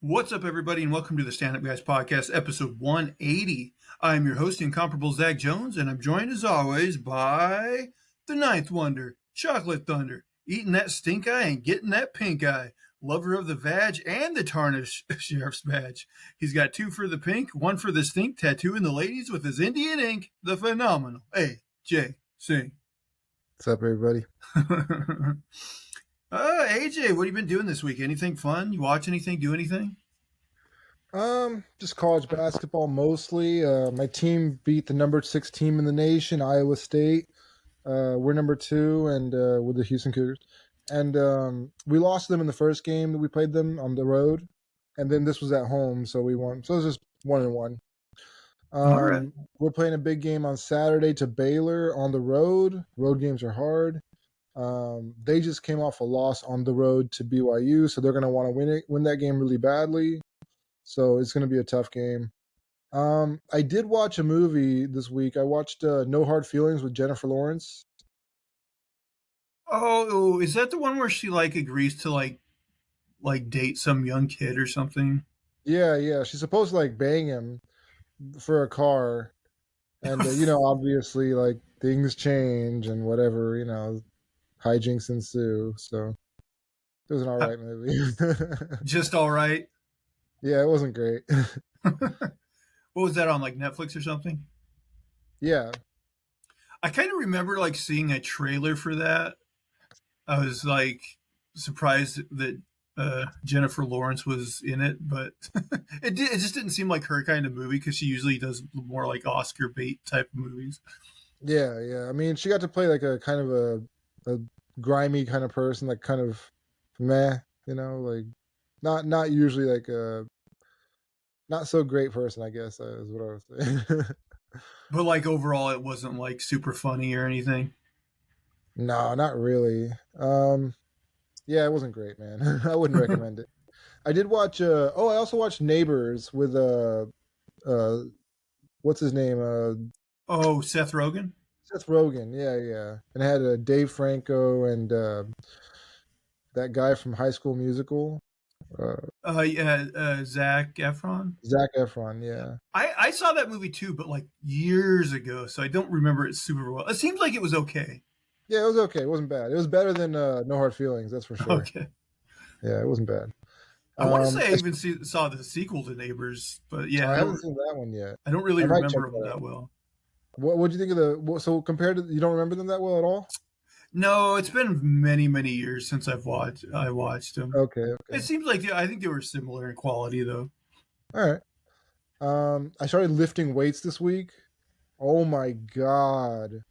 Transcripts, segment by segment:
What's up, everybody, and welcome to the Stand Up Guys Podcast, episode 180. I'm your host, Incomparable Zach Jones, and I'm joined as always by the Ninth Wonder, Chocolate Thunder, eating that stink eye and getting that pink eye, lover of the vag and the tarnished sheriff's badge. He's got two for the pink, one for the stink, tattooing the ladies with his Indian ink, the phenomenal AJ Singh. What's up, everybody? AJ, what have you been doing this week? Anything fun? You watch anything? Do anything? Just college basketball mostly. My team beat the number 6 team in the nation, Iowa State. We're number 2, and with the Houston Cougars. And we lost them in the first game that we played them on the road, and then this was at home, so we won. So it was just 1-1. All right. We're playing a big game on Saturday to Baylor on the road. Road games are hard. They just came off a loss on the road to BYU, so they're going to want to win that game really badly. So it's going to be a tough game. I did watch a movie this week. I watched No Hard Feelings with Jennifer Lawrence. Oh, is that the one where she agrees to date some young kid or something? Yeah. She's supposed to bang him for a car, and obviously things change and whatever, hijinks ensue. So it was an all right movie. Just all right. Yeah, it wasn't great. What was that on, Netflix or something? Yeah. I kind of remember seeing a trailer for that. I was surprised that Jennifer Lawrence was in it, but it just didn't seem like her kind of movie because she usually does more Oscar bait type of movies. Yeah. I mean, she got to play a kind of a grimy kind of person, kind of meh, not usually a not so great person, I guess, is what I was saying. But overall, it wasn't super funny or anything. No, not really. Yeah, it wasn't great, man. I wouldn't recommend it. I did watch. I also watched Neighbors with what's his name? Seth Rogen. Seth Rogen. Yeah. And it had Dave Franco and that guy from High School Musical. Zac Efron. Zac Efron, yeah. I saw that movie too, but years ago, so I don't remember it super well. It seems like it was okay. Yeah, it was okay. It wasn't bad. It was better than No Hard Feelings, that's for sure. Okay. Yeah, it wasn't bad. I want to say I even saw the sequel to Neighbors, but yeah, I haven't seen that one yet. I don't really remember them that well. What do you think of so compared to, you don't remember them that well at all? No, it's been many, many years since I watched them. Okay. It seems like I think they were similar in quality, though. All right. I started lifting weights this week. Oh my God.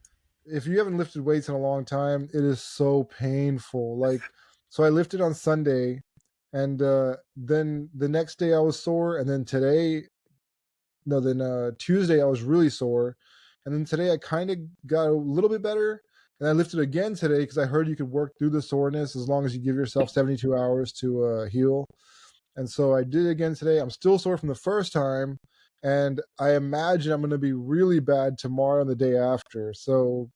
If you haven't lifted weights in a long time, it is so painful. So I lifted on Sunday, and then the next day I was sore, and then Tuesday I was really sore, and then today I kind of got a little bit better, and I lifted again today because I heard you could work through the soreness as long as you give yourself 72 hours to heal. And so I did it again today. I'm still sore from the first time, and I imagine I'm going to be really bad tomorrow and the day after. So,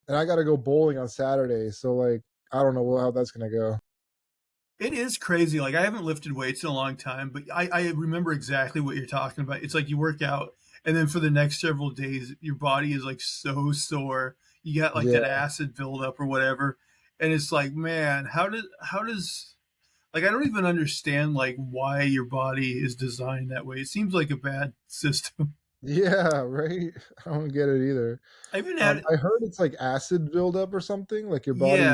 and I got to go bowling on Saturday. So I don't know how that's going to go. It is crazy. I haven't lifted weights in a long time, but I remember exactly what you're talking about. It's you work out, and then for the next several days, your body is so sore. You got that acid buildup or whatever, and it's man, how does I don't even understand why your body is designed that way. It seems like a bad system. Yeah, right. I don't get it either. I even had. I heard it's acid buildup or something. Your body.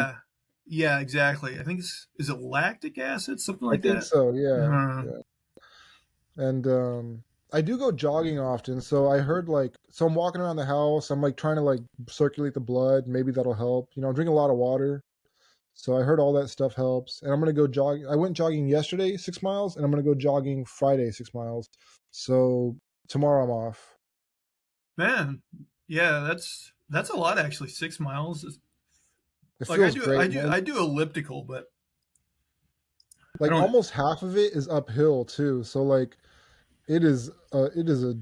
Yeah, exactly. I think is it lactic acid, something like that? I think so. Yeah. And I do go jogging often, so I heard so I'm walking around the house. I'm trying to circulate the blood. Maybe that'll help. I'm drinking a lot of water. So I heard all that stuff helps. And I'm going to go jogging. I went jogging yesterday, 6 miles, and I'm going to go jogging Friday, 6 miles. So tomorrow I'm off. Man, yeah, that's a lot actually. 6 miles. It feels great. I do elliptical, but almost half of it is uphill too. So it is a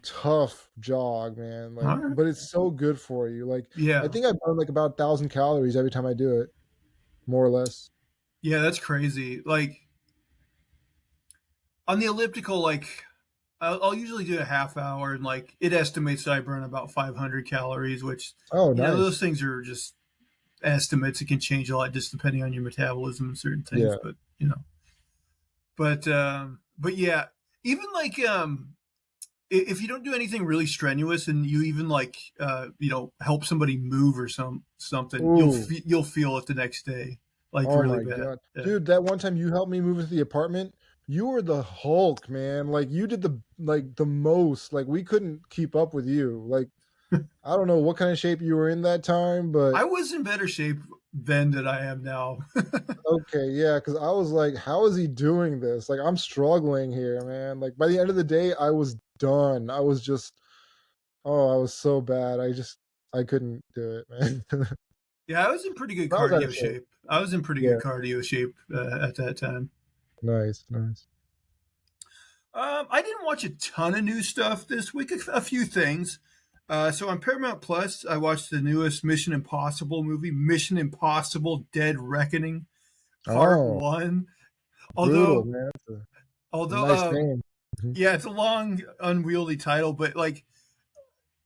tough jog, man. Right. But it's so good for you. Yeah. I think I burn about 1,000 calories every time I do it, more or less. Yeah, that's crazy. on the elliptical, like I'll usually do a half hour, and like it estimates that I burn about 500 calories, which Oh, those nice. things are just estimates. It can change a lot just depending on your metabolism and certain things, Yeah. but but yeah, even like if you don't do anything really strenuous and you even like help somebody move or something, Ooh. you'll feel it the next day, like Oh really my bad. god. Yeah. Dude, that one time you helped me move into the apartment, you were the Hulk, man. Like you did the most. Like we couldn't keep up with you. Like I don't know what kind of shape you were in that time, but I was in better shape then than I am now. okay, yeah, because I was like, how is he doing this? Like I'm struggling here, man. Like by the end of the day, I was done. I was just I was so bad. I couldn't do it, man. Yeah, I was in pretty good I was out of cardio shape. shape. I was in pretty Yeah, good cardio shape at that time. nice, nice. I didn't watch a ton of new stuff this week. A few things. So on Paramount Plus, I watched the newest Mission Impossible movie, Mission Impossible: Dead Reckoning, Part Oh, One. brutal, Although, man. It's a although, nice name. Mhm. yeah, it's a long, unwieldy title, but like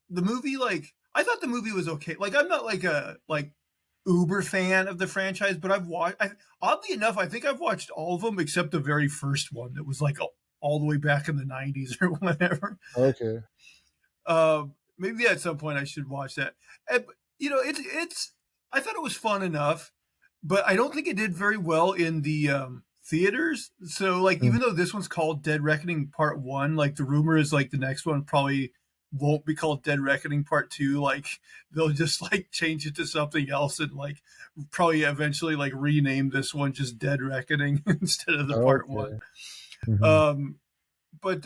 the movie, like I thought the movie was okay. Like I'm not like a uber fan of the franchise, but I've watched. Oddly enough, I think I've watched all of them except the very first one that was like all the way back in the '90s or whatever. Okay. Maybe at some point I should watch that. And, it's. I thought it was fun enough, but I don't think it did very well in the theaters. So, like, Mm. even though this one's called Dead Reckoning Part One, like the rumor is like the next one probably won't be called Dead Reckoning Part Two. Like they'll just like change it to something else and like probably eventually like rename this one just Dead Reckoning instead of the Part One. Okay. Mhm. Um, but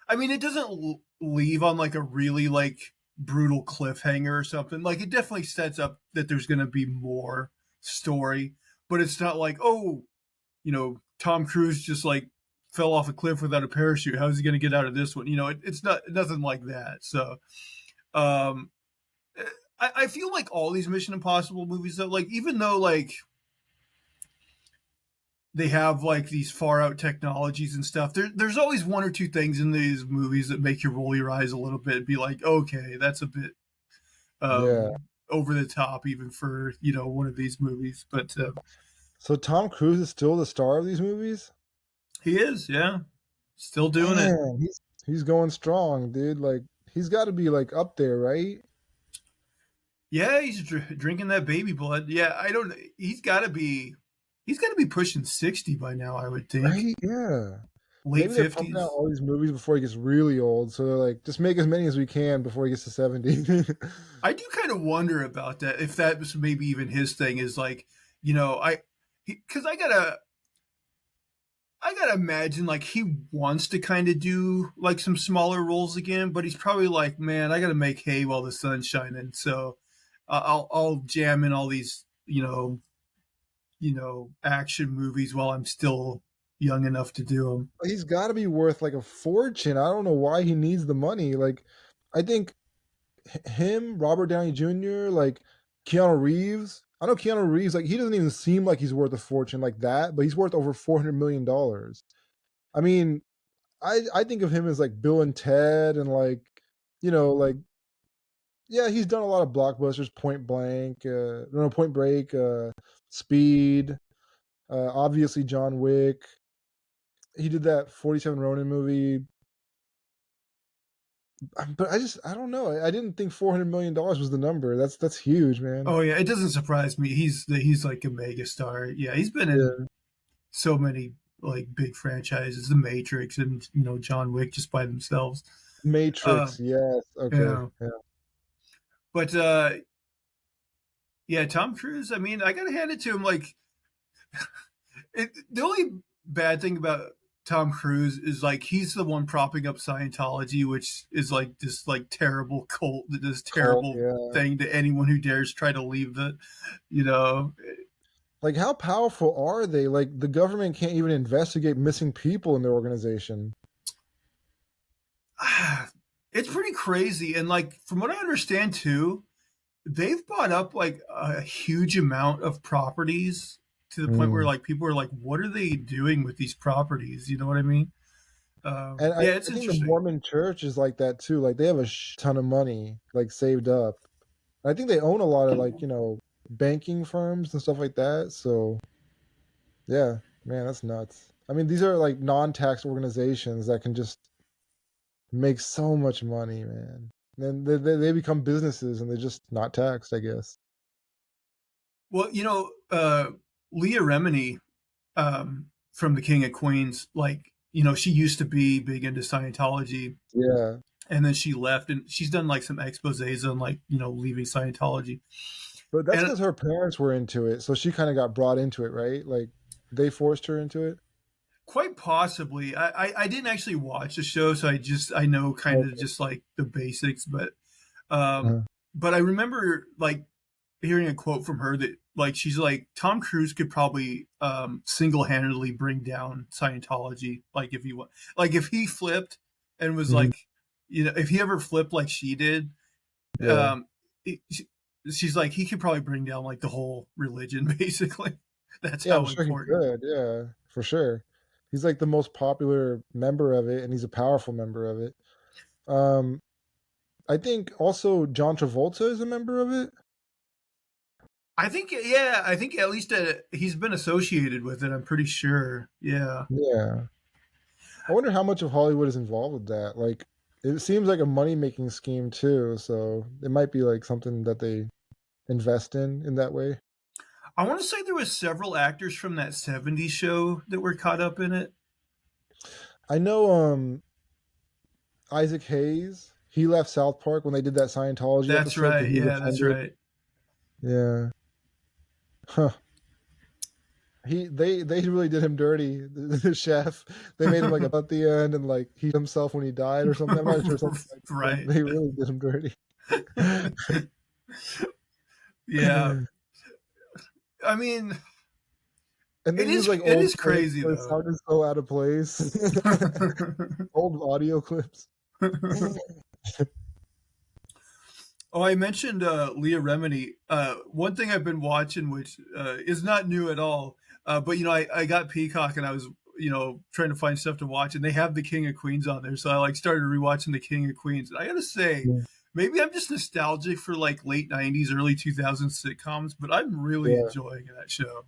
I mean, it doesn't leave on like a really like brutal cliffhanger or something. Like it definitely sets up that there's going to be more story, but it's not like, oh, Tom Cruise just like fell off a cliff without a parachute. How's he going to get out of this one? It's not nothing like that. So um I feel like all these Mission Impossible movies though, like even though like they have like these far out technologies and stuff. There's always one or two things in these movies that make you roll your eyes a little bit and be like, okay, that's a bit Yeah. over the top, even for one of these movies. But So Tom Cruise is still the star of these movies? he is, yeah, still doing it. Man, he's going strong, dude. Like he's got to be like up there, right? Yeah, he's drinking that baby blood. Yeah, I don't. He's got to be pushing 60 by now. I would think Right? Yeah. late Maybe they're pumping out 50s. all these movies before he gets really old. So they're like, just make as many as we can before he gets to 70. I do kind of wonder about that. If that was maybe even his thing is like, because I gotta imagine like he wants to kind of do like some smaller roles again, but he's probably like, man, I gotta make hay while the sun's shining. So I'll jam in all these action movies while I'm still young enough to do them. He's got to be worth like a fortune. I don't know why he needs the money. Like, I think him, Robert Downey Jr., like Keanu Reeves. I know Keanu Reeves, like he doesn't even seem like he's worth a fortune like that, but he's worth over $400 million. I mean, I think of him as like Bill and Ted, and like like yeah, he's done a lot of blockbusters, Point Blank, no, Point Break, Speed, obviously John Wick. He did that 47 Ronin movie. But I don't know. I didn't think $400 million was the number. That's huge, man. Oh yeah, it doesn't surprise me. He's like a mega star. Yeah, he's been in Yeah. so many like big franchises, The Matrix and John Wick just by themselves. Uh, Matrix, yes. Okay. yeah, Yeah. but yeah, Tom Cruise. I mean, I gotta hand it to him. Like, the only bad thing about Tom Cruise is like he's the one propping up Scientology, which is like this like terrible cult, this Cult, terrible yeah. thing to anyone who dares try to leave the, you know, Like how powerful are they? Like the government can't even investigate missing people in their organization. it's pretty crazy. And like from what I understand too, they've bought up like a huge amount of properties to the point where Mm. like people are like, what are they doing with these properties? You know what I mean? And Yeah, I it's think the interesting. Mormon church is like that too. Like they have a ton of money like saved up. I think they own a lot of like, banking firms and stuff like that. So yeah, man, that's nuts. I mean, these are like non-tax organizations that can just make so much money, man. Then they become businesses and they're just not taxed, I guess. Well, Leah Remini from the King of Queens, like she used to be big into Scientology, Yeah. and then she left, and she's done like some exposés on like leaving Scientology, But that's and because her parents were into it, so she kind of got brought into it, right? Like they forced her into it. quite possibly, I didn't actually watch the show, so I know kind of Okay. just like the basics, um, Uh-huh. but I remember like hearing a quote from her that like she's like Tom Cruise could probably single-handedly bring down Scientology, like if he like if he flipped and was Mhm. like if he ever flipped like she did, Yeah. um it, she's like he could probably bring down like the whole religion basically. That's Yeah, I'm how sure he important. could. Yeah, for sure. He's like the most popular member of it, and he's a powerful member of it. Um, I think also John Travolta is a member of it. I think, yeah, I think at least he's been associated with it, I'm pretty sure. Yeah. Yeah. I wonder how much of Hollywood is involved with that. Like, it seems like a money-making scheme too, so it might be like something that they invest in that way. I want to say there was several actors from that 70s show that were caught up in it. I know Isaac Hayes, he left South Park when they did that Scientology That's episode because right. he was Yeah, that's offended. right. Yeah. Huh. They really did him dirty. The chef, they made him like a at the end and like he himself when he died or something. I'm not sure something like that. Right. They really did him dirty. Yeah. I mean, And they use like it old is clips crazy where it though. sounded so out of place. Old audio clips. Oh, I mentioned Leah Remini. One thing I've been watching, which is not new at all, but I got Peacock and I was trying to find stuff to watch, and they have the King of Queens on there, so I like started rewatching the King of Queens. And I gotta say, Yeah. maybe I'm just nostalgic for like late '90s, early 2000s sitcoms, but I'm really Yeah. enjoying that show.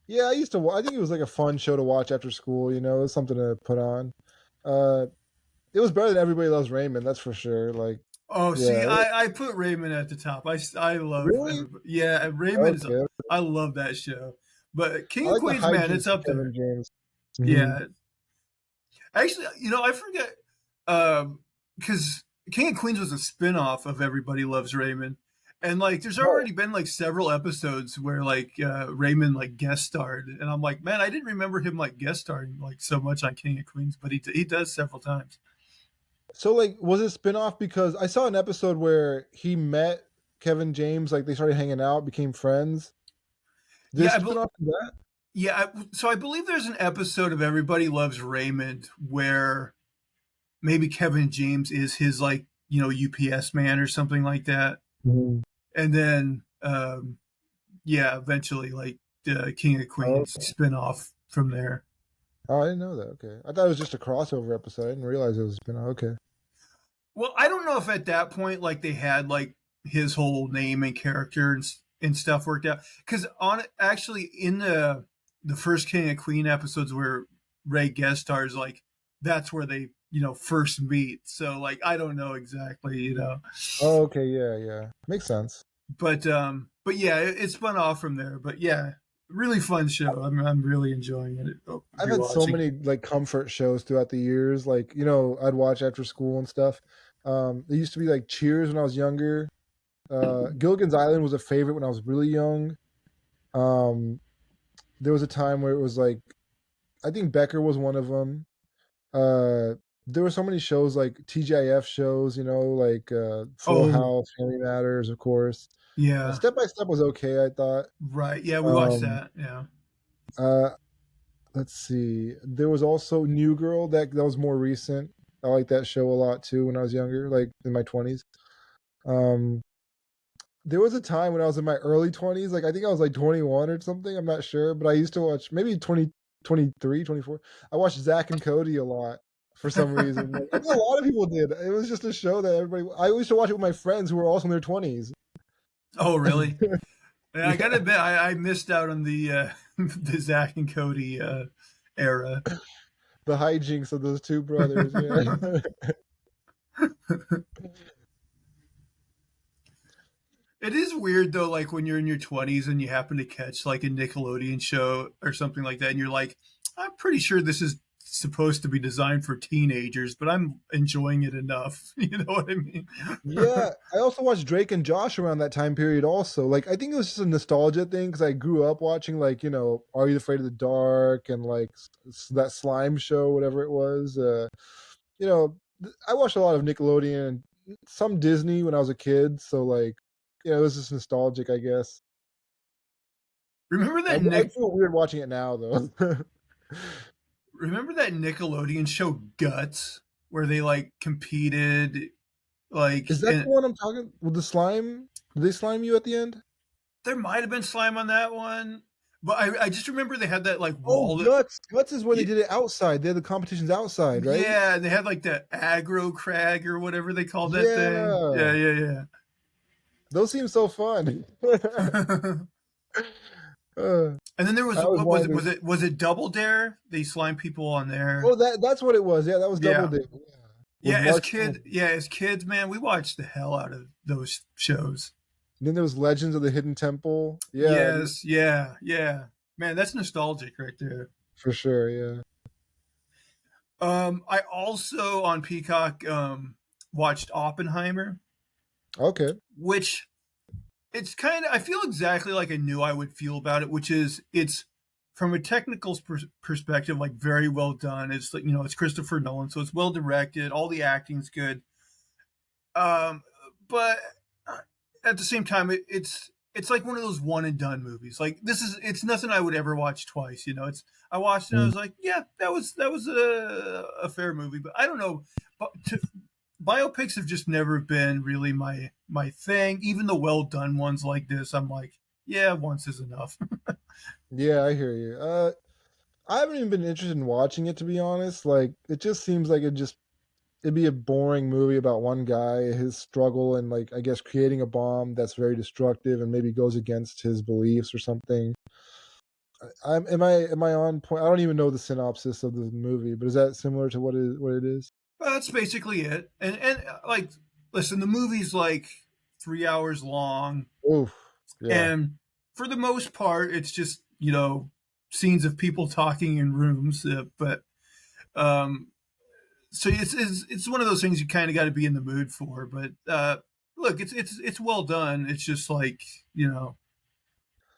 Yeah, I used to I think it was like a fun show to watch after school, it was something to put on. Uh it was better than Everybody Loves Raymond, that's for sure. Like, Oh, see, yeah. I put Raymond at the top. I love Really? everybody. Yeah, Raymond is. Okay. I love that show, but I King of like the Queens, man, it's hijinks of up Kevin there. James. Mhm. Yeah, actually, I forget because King of Queens was a spin-off of Everybody Loves Raymond. And like there's Oh, already been like several episodes where like Raymond like guest starred, and I'm like, man, I didn't remember him like guest starring like so much on King of Queens, but he does several times. so like was it spin-off because I saw an episode where he met Kevin James, like they started hanging out, became friends. Did it Yeah, spin off from that? so I believe there's an episode of Everybody Loves Raymond where maybe Kevin James is his like UPS man or something like that, Mhm. and then yeah, eventually like the King of Oh, Queens okay. spin off from there. Oh, I didn't know that. Okay. I thought it was just a crossover episode. I didn't realize it was a spin-off. Okay. Well, I don't know if at that point like they had like his whole name and character and stuff worked out, because on actually in the first King of Queen episodes where Ray guest stars, like that's where they first meet. So like I don't know exactly, Oh, okay. Yeah, yeah. Makes sense. but yeah, it spun off from there. But yeah, really fun show. I'm really enjoying it. I've had so Rewatching. many like comfort shows throughout the years. Like, I'd watch after school and stuff. It used to be like Cheers when I was younger. Gilligan's Island was a favorite when I was really young. Um, there was a time where it was like I think Becker was one of them. There were so many shows like TGIF shows, like Full Oh House, Family Matters, of course. yeah, Step by Step was okay, I thought. right. Yeah, we watched Um, that. Yeah. uh, let's see. There was also New Girl that was more recent. I like that show a lot too when I was younger, like in my 20s. Um, there was a time when I was in my early 20s, like I think I was like 21 or something, I'm not sure, but I used to watch maybe 20, 23, 24. I watched Zach and Cody a lot. for some reason. Like, I think a lot of people did. It was just a show that everybody. I used to watch it with my friends who were also in their 20s. Oh, really? Yeah, I gotta Yeah, admit, I missed out on the the Zach and Cody era. the hijinks of those two brothers. Yeah. It is weird though, like when you're in your 20s and you happen to catch like a Nickelodeon show or something like that, and you're like, I'm pretty sure this is supposed to be designed for teenagers, but I'm enjoying it enough. You know what I mean? Yeah, I also watched Drake and Josh around that time period also. Like I think it was just a nostalgia thing because I grew up watching like, Are You Afraid of the Dark and like that slime show, whatever it was. I watched a lot of Nickelodeon and some Disney when I was a kid, so like, it was just nostalgic, I guess. remember I, that I Nick? feel weird watching it now though. Remember that Nickelodeon show Guts, where they like competed, like Is that the in, one I'm talking with the slime? Did they slime you at the end? there might have been slime on that one, but I just remember they had that like Oh, wall that. Guts. Guts is where they did it outside. They had the competitions outside, right? Yeah, and they had like the aggro crag or whatever they called that thing. Yeah. Yeah, yeah, Those seem so fun. yeah. Uh, And then there I was always what was wanted it? to. Was it Double Dare? They slime people on Oh, there. that's what it was. Yeah, that was Double Yeah, Dare. Yeah. With yeah. Mark Stone. As kids, man, we watched the hell out of those shows. And then there was Legends of the Hidden Temple. Yeah, Yes, yeah, yeah. Man, that's nostalgic right there. for sure. Yeah. I also on Peacock watched Oppenheimer, Okay. which it's kind of I feel exactly like I knew I would feel about it, which is it's from a technical perspective like very well done. It's like it's Christopher Nolan, so it's well directed. All the acting's good, but at the same time, it's like one of those one and done movies. Like it's nothing I would ever watch twice. It's I watched it and I Mm. was like, yeah, that was a fair movie, but I don't know, but biopics have just never been really my thing. Even the well done ones like this, I'm like, yeah, once is enough. Yeah, I hear you. I haven't even been interested in watching it to be honest. Like, it just seems like it'd be a boring movie about one guy, his struggle, and like I guess creating a bomb that's very destructive and maybe goes against his beliefs or something. Am I on point? I don't even know the synopsis of the movie, but is that similar to what it is? But that's basically it. And like, listen, the movie's like 3 hours long, Oof, yeah, and for the most part, it's just scenes of people talking in rooms. But um, so it's one of those things you kind of got to be in the mood for. But look, it's well done. It's just like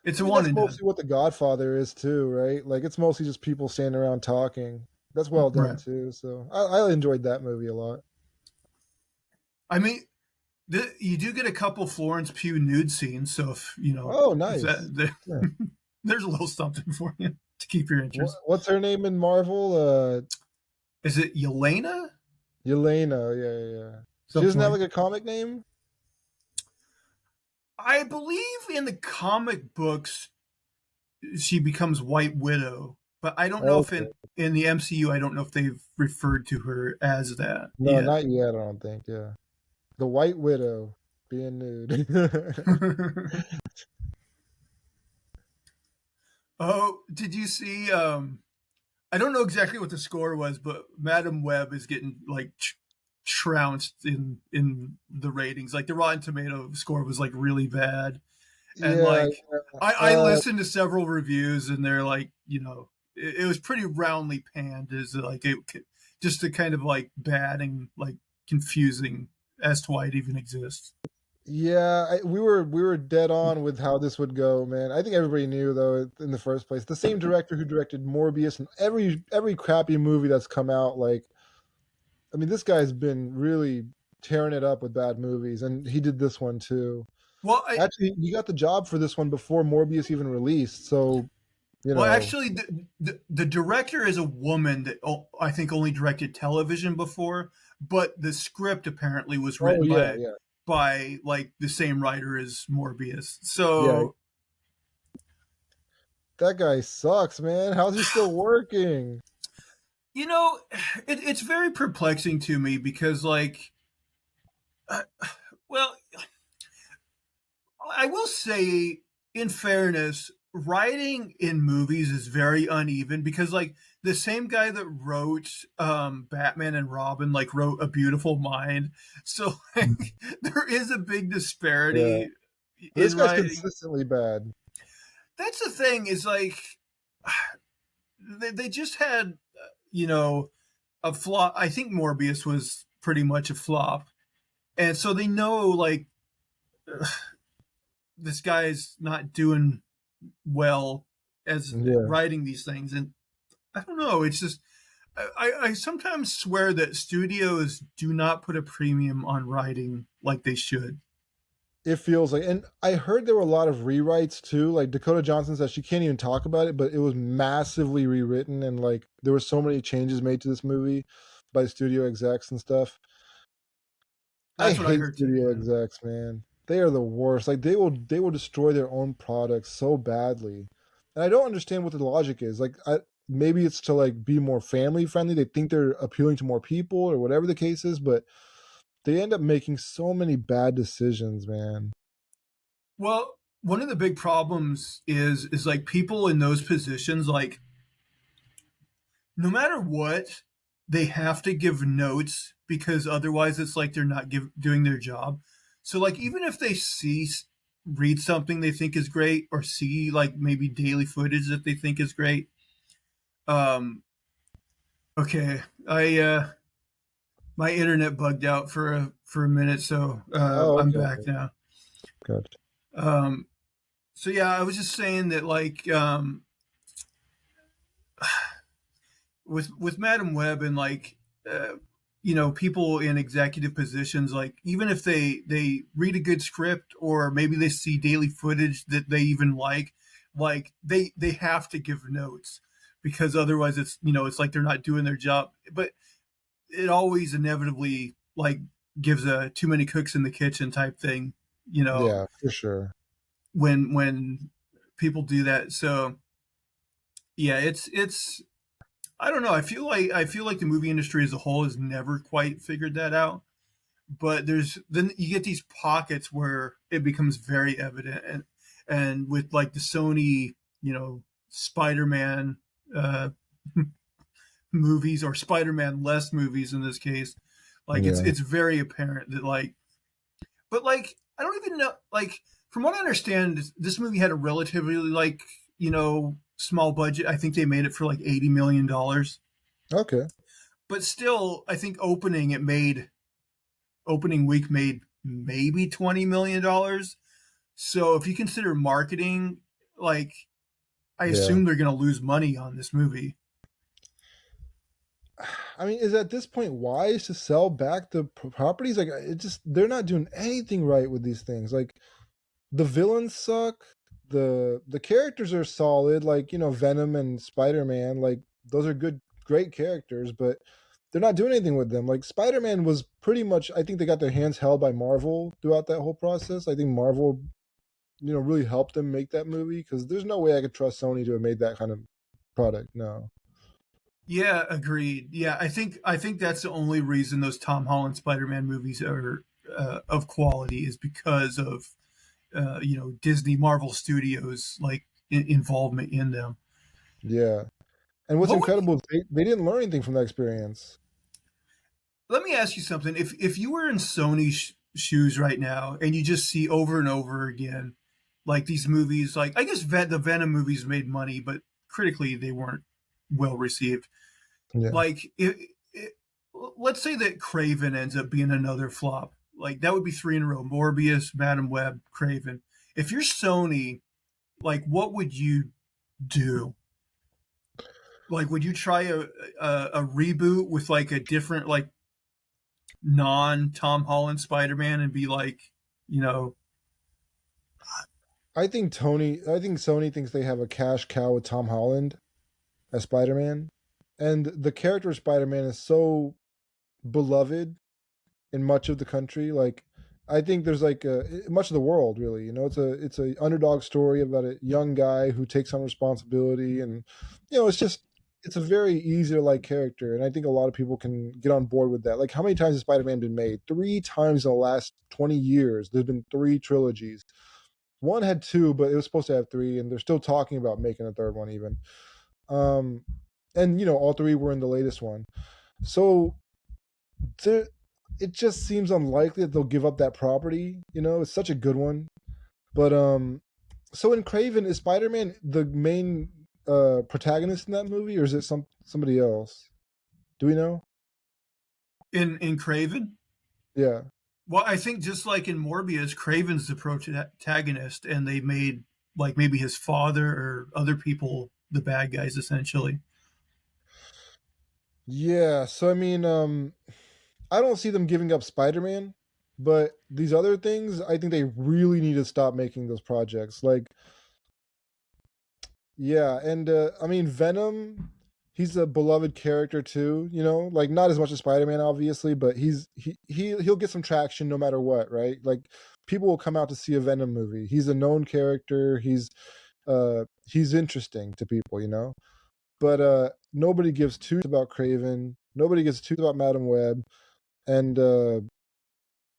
it's I a mean one that's and done. mostly what The Godfather is too, right? Like it's mostly just people standing around talking. That's well done Right. too. So I enjoyed that movie a lot. I mean, you do get a couple Florence Pugh nude scenes, so Oh, if nice. that, Yeah. there's a little something for you to keep your interest. What's her name in Marvel? Is it Yelena? Yelena. Yeah, yeah, yeah. She Something doesn't have like. like a comic name. I believe in the comic books she becomes White Widow, but I don't know if Okay. in the MCU I don't know if they've referred to her as that No, yet. not yet. I don't think. Yeah, the White Widow being nude. Oh, did you see? I don't know exactly what the score was, but Madam Web is getting like trounced in the ratings. Like the Rotten Tomato score was like really bad, and Yeah, like yeah. I listened to several reviews, and they're like, it was pretty roundly panned as like just a kind of like bad and like confusing as to why it even exists. Yeah, we were dead on with how this would go, man. I think everybody knew though in the first place. The same director who directed Morbius and every crappy movie that's come out, like I mean, this guy's been really tearing it up with bad movies, and he did this one too. Well, Actually, he got the job for this one before Morbius even released, so you Well, know. actually, the director is a woman that I think only directed television before, but the script apparently was Oh written yeah, by yeah, like the same writer as Morbius. yeah. So That guy sucks, man. How's he still working? You know, it's very perplexing to me because, like, uh, well, I will say, in fairness, writing in movies is very uneven because, like, the same guy that wrote Batman and Robin, like, wrote A Beautiful Mind. So, like, there is a big Yeah, disparity but this in guy's writing. consistently bad. That's the thing, is like, they just had, you know, a flop. I think Morbius was pretty much a flop. And so they know, like, this guy's not doing well as Yeah. writing these things. And I don't know. It's just, I sometimes swear that studios do not put a premium on writing like they should. It feels like, and I heard there were a lot of rewrites too. Like Dakota Johnson said, she can't even talk about it, but it was massively rewritten, and like there were so many changes made to this movie by studio execs and stuff. I That's what I hate heard too. studio Yeah. execs, man. They are the worst. Like they will destroy their own products so badly, and I don't understand what the logic is. Like, maybe it's to like be more family friendly. They think they're appealing to more people or whatever the case is, but they end up making so many bad decisions, man. Well, one of the big problems is like people in those positions, like, no matter what, they have to give notes because otherwise it's like they're not doing their job. So, like, even if they read something they think is great, or see, like, maybe daily footage that they think is great. Um, okay, I my internet bugged out for a minute, so Oh, I'm okay, back okay, now. gotcha. Um, so yeah, I was just saying that, like, with Madam Web, and, like, uh, people in executive positions, like, even if they read a good script, or maybe they see daily footage that they even like they have to give notes because otherwise it's like they're not doing their job. But it always inevitably, like, gives a too many cooks in the kitchen type thing, you know, Yeah, for sure. when people do that. So yeah, it's I don't know. I feel like the movie industry as a whole has never quite figured that out. But then you get these pockets where it becomes very evident, and with, like, the Sony, Spider-Man uh, movies, or Spider-Man less movies in this case, like, it's Yeah. it's very apparent that, like, but, like, I don't even know, like, from what I understand, this movie had a relatively, like, small budget. I think they made it for like $80 million. Okay. But still, I think opening week made maybe $20 million. So if you consider marketing, like, I Yeah. assume they're going to lose money on this movie. I mean, is at this point wise to sell back the properties? Like, it just they're not doing anything right with these things. Like, the villains suck. The characters are solid, like, Venom and Spider-Man, like those are good, great characters, but they're not doing anything with them. Like, Spider-Man was pretty much, I think they got their hands held by Marvel throughout that whole process. I think Marvel, really helped them make that movie, because there's no way I could trust Sony to have made that kind of product. No. Yeah, agreed. Yeah, I think that's the only reason those Tom Holland Spider-Man movies are of quality, is because of Disney Marvel Studios, like, involvement in them. Yeah. And what's What would incredible is they didn't learn anything from that experience. Let me ask you something. If you were in Sony's shoes right now, and you just see over and over again, like, these movies, like, I guess the Venom movies made money, but critically they weren't well received. Yeah. Like, let's say that Craven ends up being another flop. Like, that would be three in a row: Morbius, Madam Web, Craven. If you're Sony, like, what would you do? Like, would you try a reboot with, like, a different, like, non Tom Holland Spider Man, and be like, you know, I think Sony thinks they have a cash cow with Tom Holland as Spider-Man. And the character of Spider-Man is so beloved in much of the country. Like, I think there's like much of the world, really. It's a underdog story about a young guy who takes on responsibility, and it's just it's a very easy to like character, and I think a lot of people can get on board with that. Like, how many times has Spider-Man been made? 3 times in the last 20 years. There's been 3 trilogies. One had 2, but it was supposed to have 3, and they're still talking about making a third one even. Um, and all 3 were in the latest one. So there, it just seems unlikely that they'll give up that property. It's such a good one. But so in Craven, is Spider-Man the main protagonist in that movie, or is it somebody else? Do we know? In Craven. Yeah. Well, I think just like in Morbius, Craven's the protagonist, and they made like maybe his father or other people the bad guys essentially. Yeah. So I mean, I don't see them giving up Spider-Man, but these other things, I think they really need to stop making those projects. Like, yeah, and I mean Venom, he's a beloved character too, like not as much as Spider-Man obviously, but he'll get some traction no matter what, right? Like people will come out to see a Venom movie. He's a known character, he's interesting to people. But nobody gives two about Craven, nobody gives two about Madam Web, and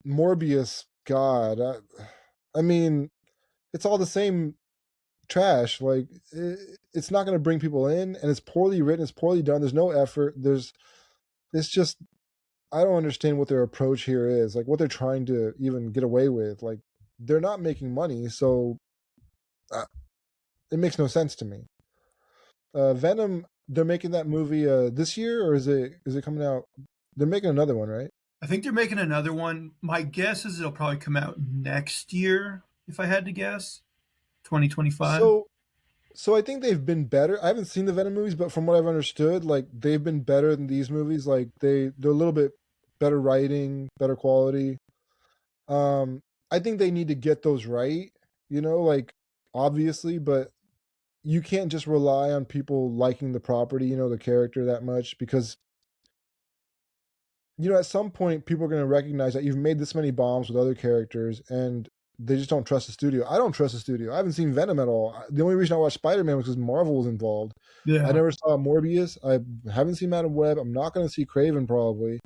Morbius, God, I mean, it's all the same trash. Like it's not going to bring people in, and it's poorly written, it's poorly done. There's no effort. It's just I don't understand what their approach here is. Like what they're trying to even get away with. Like they're not making money, so uh, it makes no sense to me. Venom, they're making that movie this year, or is it coming out? They're making another one, right? I think they're making another one. My guess is it'll probably come out next year, if I had to guess, 2025. So So I think they've been better. I haven't seen the Venom movies, but from what I've understood, like they've been better than these movies. Like they're a little bit better writing, better quality. Um, I think they need to get those right, like obviously, but you can't just rely on people liking the property, the character that much because at some point people are going to recognize that you've made this many bombs with other characters and they just don't trust the studio. I don't trust the studio. I haven't seen Venom at all. The only reason I watched Spider-Man was because Marvel was involved. I Yeah, never saw Morbius. I haven't seen Madam Web. I'm not going to see Craven probably.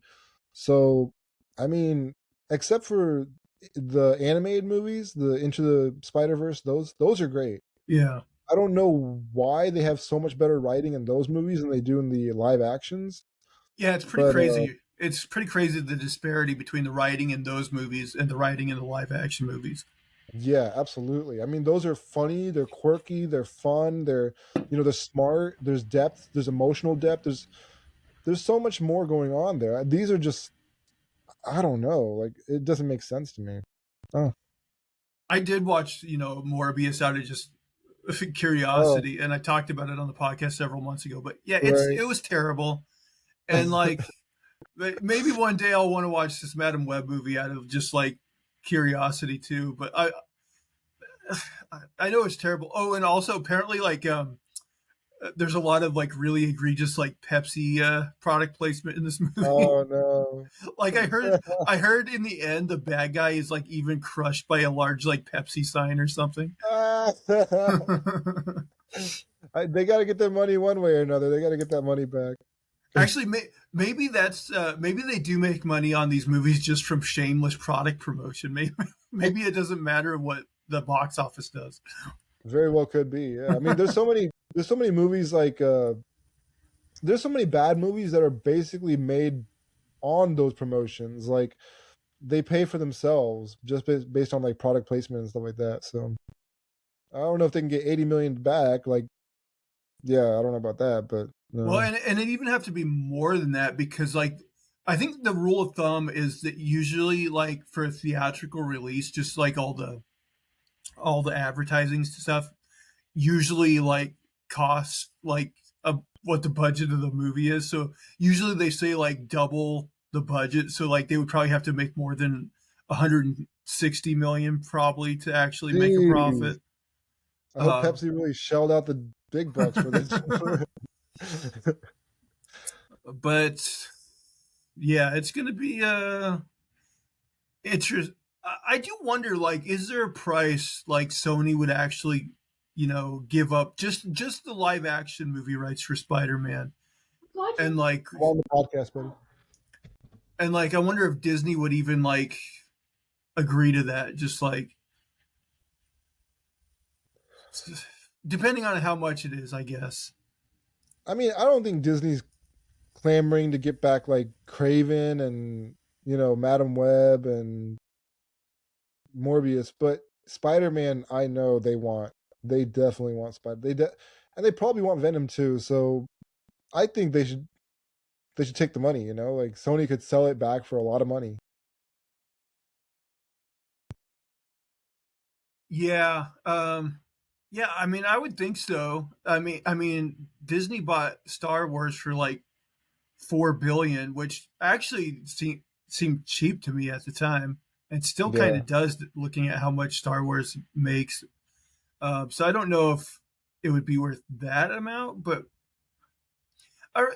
So, I mean, except for the animated movies, the Into the Spider-Verse, those are great. yeah, I don't know why they have so much better writing in those movies than they do in the live actions, yeah. It's pretty but crazy. It's pretty crazy the disparity between the writing in those movies and the writing in the live action movies. yeah, absolutely. I mean, those are funny, they're quirky, they're fun, they're smart, there's depth, there's emotional depth, there's so much more going on there. These are just I don't know, like it doesn't make sense to me. Oh, I did watch, Morbius out of just oh, curiosity, and I talked about it on the podcast several months ago. But yeah, right. it was terrible, and like maybe one day I'll want to watch this Madam Web movie out of just like curiosity too. But I know it's terrible. Oh, and also apparently like there's a lot of like really egregious like Pepsi product placement in this movie. Oh no. Like I heard in the end the bad guy is like even crushed by a large like Pepsi sign or something. They got to get their money one way or another. They got to get that money back. Actually, maybe that's maybe they do make money on these movies just from shameless product promotion. Maybe it doesn't matter what the box office does. Very well could be. Yeah. I mean, there's so many movies like there's so many bad movies that are basically made on those promotions. Like they pay for themselves just based on like product placement and stuff like that. So I don't know if they can get 80 million back. Like, yeah, I don't know about that, but Well, no. and it even have to be more than that because like I think the rule of thumb is that usually like for a theatrical release, just like all the advertising stuff usually like costs like what the budget of the movie is. So usually they say like double the budget. So like they would probably have to make more than 160 million probably to actually make a Jeez. profit. I hope Uh, Pepsi really shelled out the big bucks for this. but yeah, it's gonna be interesting. I do wonder, like, is there a price like Sony would actually give up just the live action movie rights for Spider-Man. And like I'm on the podcast, buddy. I wonder if Disney would even like agree to that, just like depending on how much it is, I guess. I mean, I don't think Disney's clamoring to get back like Craven and Madam Web and Morbius, but Spider-Man, I know they want. They definitely want Spider. And they probably want Venom too. So I think they should take the money. Like Sony could sell it back for a lot of money. Yeah. Yeah, I mean, I would think so. I mean, Disney bought Star Wars for like 4 billion, which actually seemed cheap to me at the time, and still kind Yeah. of does, looking at how much Star Wars makes. So I don't know if it would be worth that amount, but or,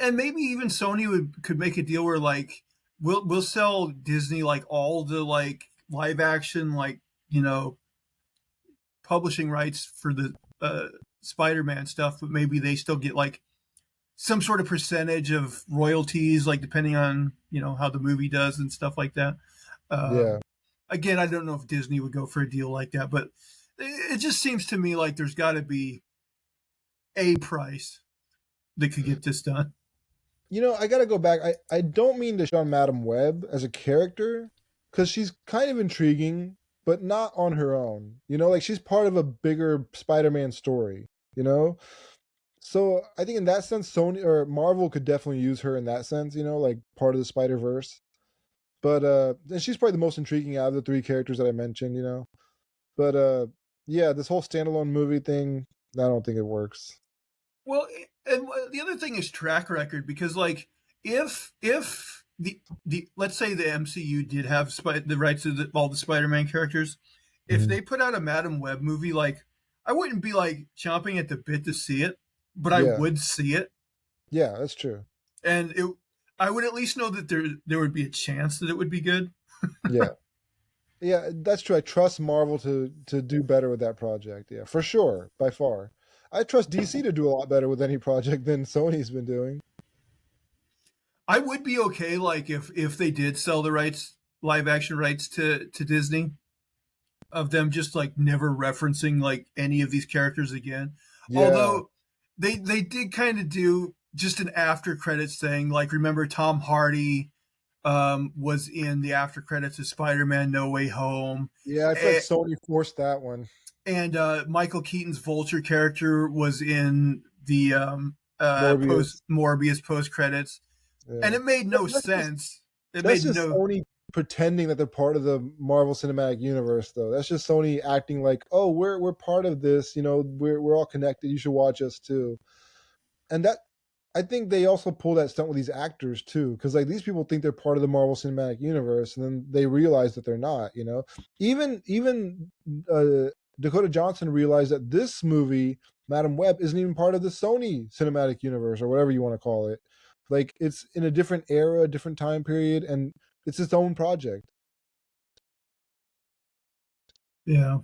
and maybe even Sony could make a deal where like we'll sell Disney like all the like live action like you know publishing rights for the Spider-Man stuff, but maybe they still get like some sort of percentage of royalties, like depending on how the movie does and stuff like that. Yeah. Um, Again, I don't know if Disney would go for a deal like that, but it just seems to me like there's got to be a price that could get this done. I gotta go back. I don't mean to shit on Madam Web as a character, because she's kind of intriguing, but not on her own. Like she's part of a bigger Spider-Man story. You know, so I think in that sense, Sony or Marvel could definitely use her in that sense. Like part of the Spider Verse. But and she's probably the most intriguing out of the three characters that I mentioned. But yeah, this whole standalone movie thing, I don't think it works. Well, and the other thing is track record, because like if the let's say the MCU did have the rights to all the Spider-Man characters, if Mhm. they put out a Madam Web movie, like I wouldn't be like chomping at the bit to see it, but I Yeah, would see it, yeah, that's true. and I would at least know that there would be a chance that it would be good. Yeah. Yeah, that's true. I trust Marvel to do better with that project. Yeah, for sure, by far. I trust DC to do a lot better with any project than Sony's been doing. I would be okay like if they did sell the live action rights to Disney, of them just like never referencing like any of these characters again. Yeah, Although they did kind of do just an after credits thing. Like remember Tom Hardy was in the after credits of Spider-Man No Way Home. yeah. I feel like A- Sony forced that one. and Michael Keaton's Vulture character was in the post Morbius. Morbius post credits, and Yeah, it made That- no that's just sense. It that's made just no Sony pretending that they're part of the Marvel Cinematic Universe, though. That's just Sony acting like, oh, we're part of this. We're all connected. You should watch us too. And that I think they also pull that stunt with these actors too, because like these people think they're part of the Marvel Cinematic Universe, and then they realize that they're not. Even Dakota Johnson realized that this movie, Madam Web, isn't even part of the Sony Cinematic Universe or whatever you want to call it. Like it's in a different era, a different time period, and it's its own project. yeah.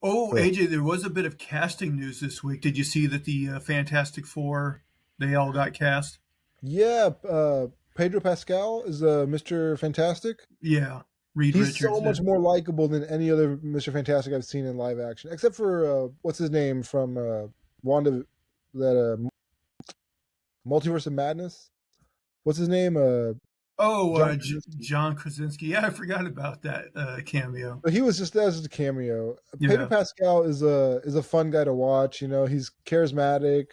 Oh, Ugh. AJ, there was a bit of casting news this week. Did you see that the Fantastic Four, they all got cast? Yeah, Pedro Pascal is Mr. Fantastic. Yeah, Reed He's so Richards much did. more likable than any other Mr. Fantastic I've seen in live action, except for what's his name from Wanda, that Multiverse of Madness. What's his name? Oh, John Krasinski. John Krasinski. Yeah, I forgot about that cameo. But he was just as a cameo. Pedro Yeah. Pascal is a fun guy to watch. He's charismatic.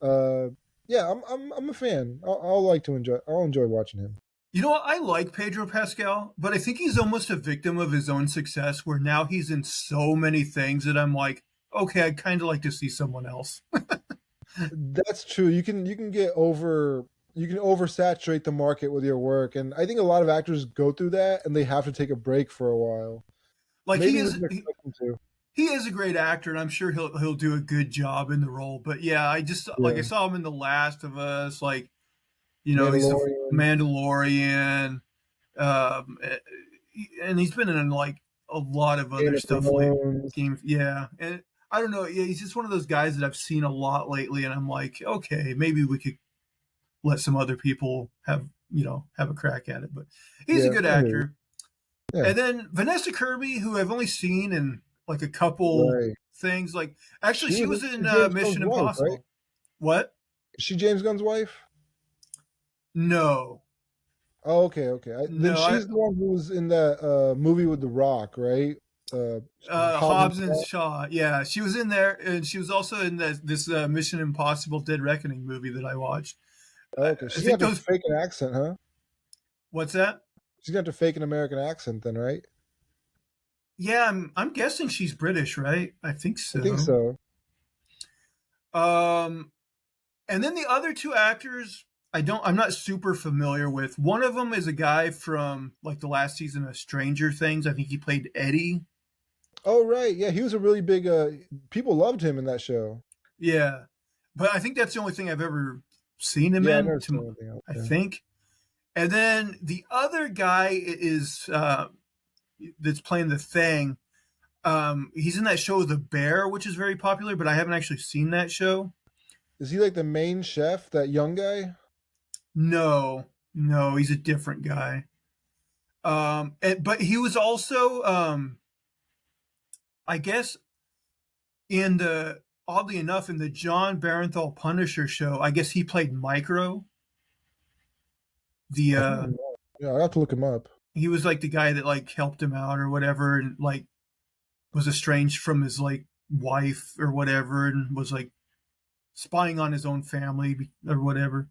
Uh, yeah, I'm a fan. I'll enjoy watching him. You know what? I like Pedro Pascal, but I think he's almost a victim of his own success, where now he's in so many things that I'm like, okay, I'd kind of like to see someone else. That's true. You can get over you can oversaturate the market with your work, and I think a lot of actors go through that, and they have to take a break for a while. Like Maybe we can expect them to. he is a great actor, and I'm sure he'll do a good job in the role. But yeah, I just like I Yeah, saw him in The Last of Us, like he's the Mandalorian. Mandalorian, um, and he's been in like a lot of Game other of stuff like Thrones. games. Yeah, and I don't know. Yeah, he's just one of those guys that I've seen a lot lately, and I'm like, okay, maybe we could let some other people have a crack at it. But he's a Yeah, good I hear you. actor. Yeah, And then Vanessa Kirby, who I've only seen in like a couple right. things. Like actually, She she was was in James Gunn's Mission wife, right? Impossible. What? Is she James Gunn's wife? No, Oh, okay, okay. Then no. I she's the one who was in that movie with The Rock, right? Uh, Hobbs and Hobbs and Shaw. Shaw. Yeah, she was in there, and she was also in this Mission Impossible: Dead Reckoning movie that I watched. Oh, okay, I she's gonna think have to those. fake an accent, huh? What's that? She's gonna have to fake an American accent then, right? Yeah, I'm guessing she's British, right? I think I think so. so. Um, and then the other two actors, I'm not super familiar with. One of them is a guy from like the last season of Stranger Things. I think he played Eddie. Oh, right. Yeah, he was a really big. People loved him in that show. Yeah, but I think that's the only thing I've ever seen him Yeah, I've in. never seen anything else. I Yeah. think. And then the other guy is that's playing the Thing. He's in that show The Bear, which is very popular, but I haven't actually seen that show. Is he like the main chef, that young guy? No, no, he's a different guy. But he was also, I guess, in the oddly enough in the John Barenthal Punisher show. I guess he played Micro. The I don't know. Yeah, I have to look him up. he was like the guy that like helped him out or whatever, and like was estranged from his like wife or whatever, and was like spying on his own family or whatever.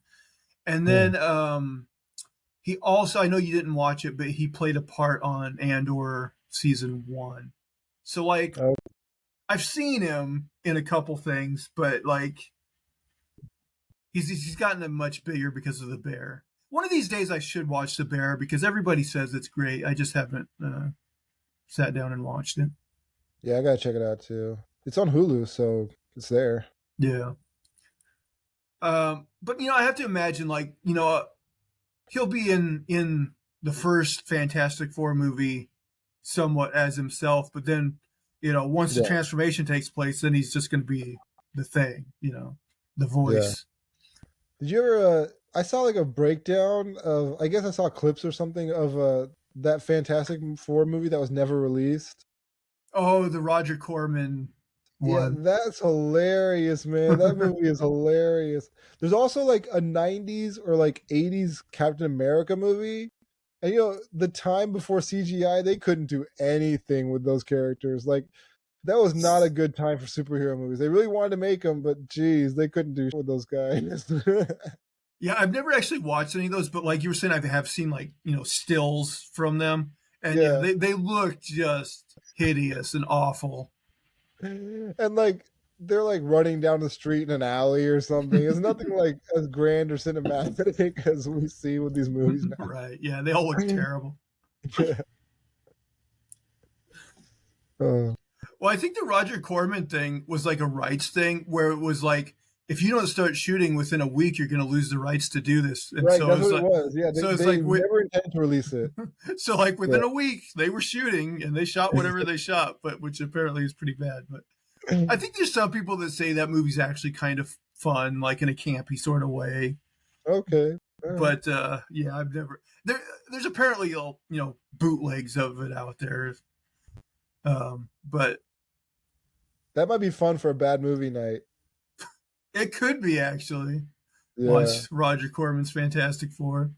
And Hmm. then he also, I know you didn't watch it, but he played a part on Andor season 1. So like Oh, I've seen him in a couple things, but like he's gotten much bigger because of The Bear. One of these days I should watch The Bear because everybody says it's great. I just haven't sat down and watched it. yeah, I gotta check it out too. It's on Hulu, so it's there. Yeah. But I have to imagine like he'll be in the first Fantastic Four movie somewhat as himself, but then once the Yeah, transformation takes place, then he's just going to be the Thing, the yeah. voice. Did you ever? I saw like a breakdown of. I guess I saw clips or something of that Fantastic Four movie that was never released. Oh, the Roger Corman Yeah, one. that's hilarious, man. That movie is hilarious. There's also like a 90s or like 80s Captain America movie. And the time before CGI, they couldn't do anything with those characters. Like that was not a good time for superhero movies. They really wanted to make them, but geez, they couldn't do shit with those guys. Yeah, I've never actually watched any of those, but like you were saying, I have seen like stills from them, and yeah, Yeah. they look just hideous and awful. And like they're like running down the street in an alley or something. It's nothing like as grand or cinematic as we see with these movies Right? Yeah, they all look now. terrible. Yeah. Uh, Well, I think the Roger Corman thing was like a rights thing where it was like, if you don't start shooting within a week, you're going to lose the rights to do this. And right, so that's it's what it like, was. Yeah, so it's they like, never intended to release it. so like Yeah. within a week they were shooting and they shot whatever they shot, but which apparently is pretty bad. But I think there's some people that say that movie's actually kind of fun, like in a campy sort of way. Okay. All right. But yeah, I've never there's apparently bootlegs of it out there. But That might be fun for a bad movie night. it could be actually. Yeah. Watch Roger Corman's Fantastic Four.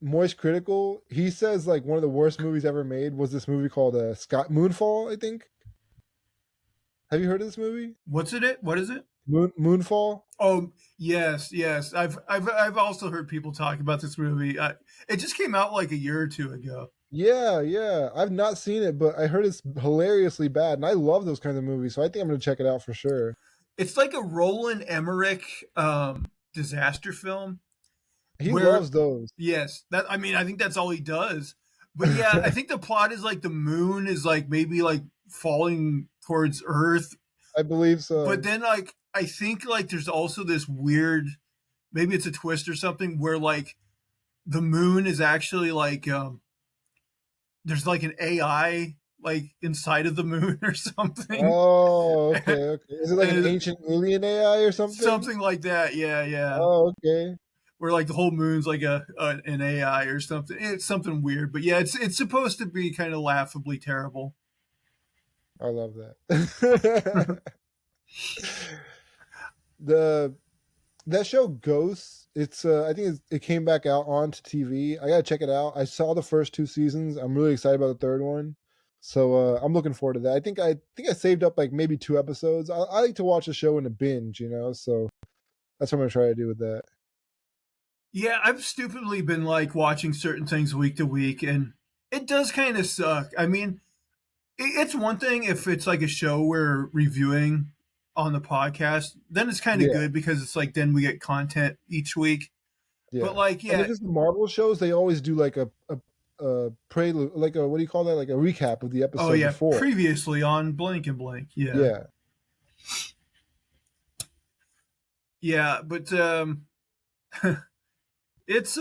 Moist Critical, he says like one of the worst movies ever made was this movie called Scott Moonfall, I think. Have you heard of this movie? What's it? What is it? Moonfall? Oh yes, yes. I've also heard people talk about this movie. It just came out like a year or two ago. Yeah, yeah. I've not seen it, but I heard it's hilariously bad, and I love those kinds of movies, so I think I'm gonna check it out for sure. It's like a Roland Emmerich disaster film He where loves those. yes, that I mean I think that's all he does. But yeah, I think the plot is like the moon is like maybe like falling towards Earth, I believe but so. then like I think like there's also this weird, maybe it's a twist or something where like the moon is actually like there's like an AI like inside of the moon or something. Oh, okay, okay. Is it like an And ancient alien AI or something? something like that. Yeah, yeah. Oh, okay. Where like the whole moon's like an AI or something. It's something weird, but yeah, it's supposed to be kind of laughably terrible. I love that. the That show Ghosts, it's I think it came back out onto TV. I gotta check it out. I saw the first two seasons. I'm really excited about the third one, so I'm looking forward to that. I think I saved up like maybe 2 episodes. I like to watch a show in a binge, so that's what I'm gonna try to do with that. Yeah, I've stupidly been like watching certain things week to week, and it does kind of suck. I mean, it's one thing if it's like a show we're reviewing on the podcast, then it's kind of Yeah, good because it's like then we get content each week. But yeah. like, And yeah, if it's the Marvel shows, they always do like a prelude, like a what do you call that? Like a recap of the oh episode yeah, before. previously on blank and blank, yeah, Yeah. yeah, but it's